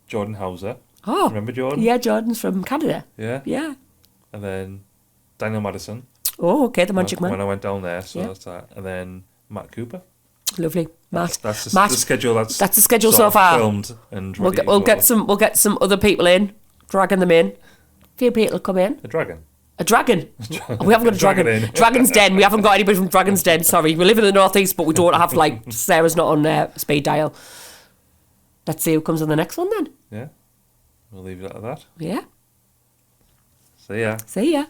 Jordan Hauser. Oh. Remember Jordan? Yeah, Jordan's from Canada. Yeah? Yeah. And then Daniel Madison. Oh, okay, the Magic Man. When I went down there, so Yeah. that's that. And then Matt Cooper. Lovely. Matt. That's the Matt, schedule that's the schedule sort so of far. filmed and We'll ready get some other people in, dragging them in. A few people will come in. A dragon. A dragon. Oh, we haven't got a dragon. in. Dragon's Den. We haven't got anybody from Dragon's Den. Sorry, we live in the northeast, but we don't have Sarah's not on speed dial. Let's see who comes on the next one then. Yeah. We'll leave it at that. Yeah. See ya. See ya.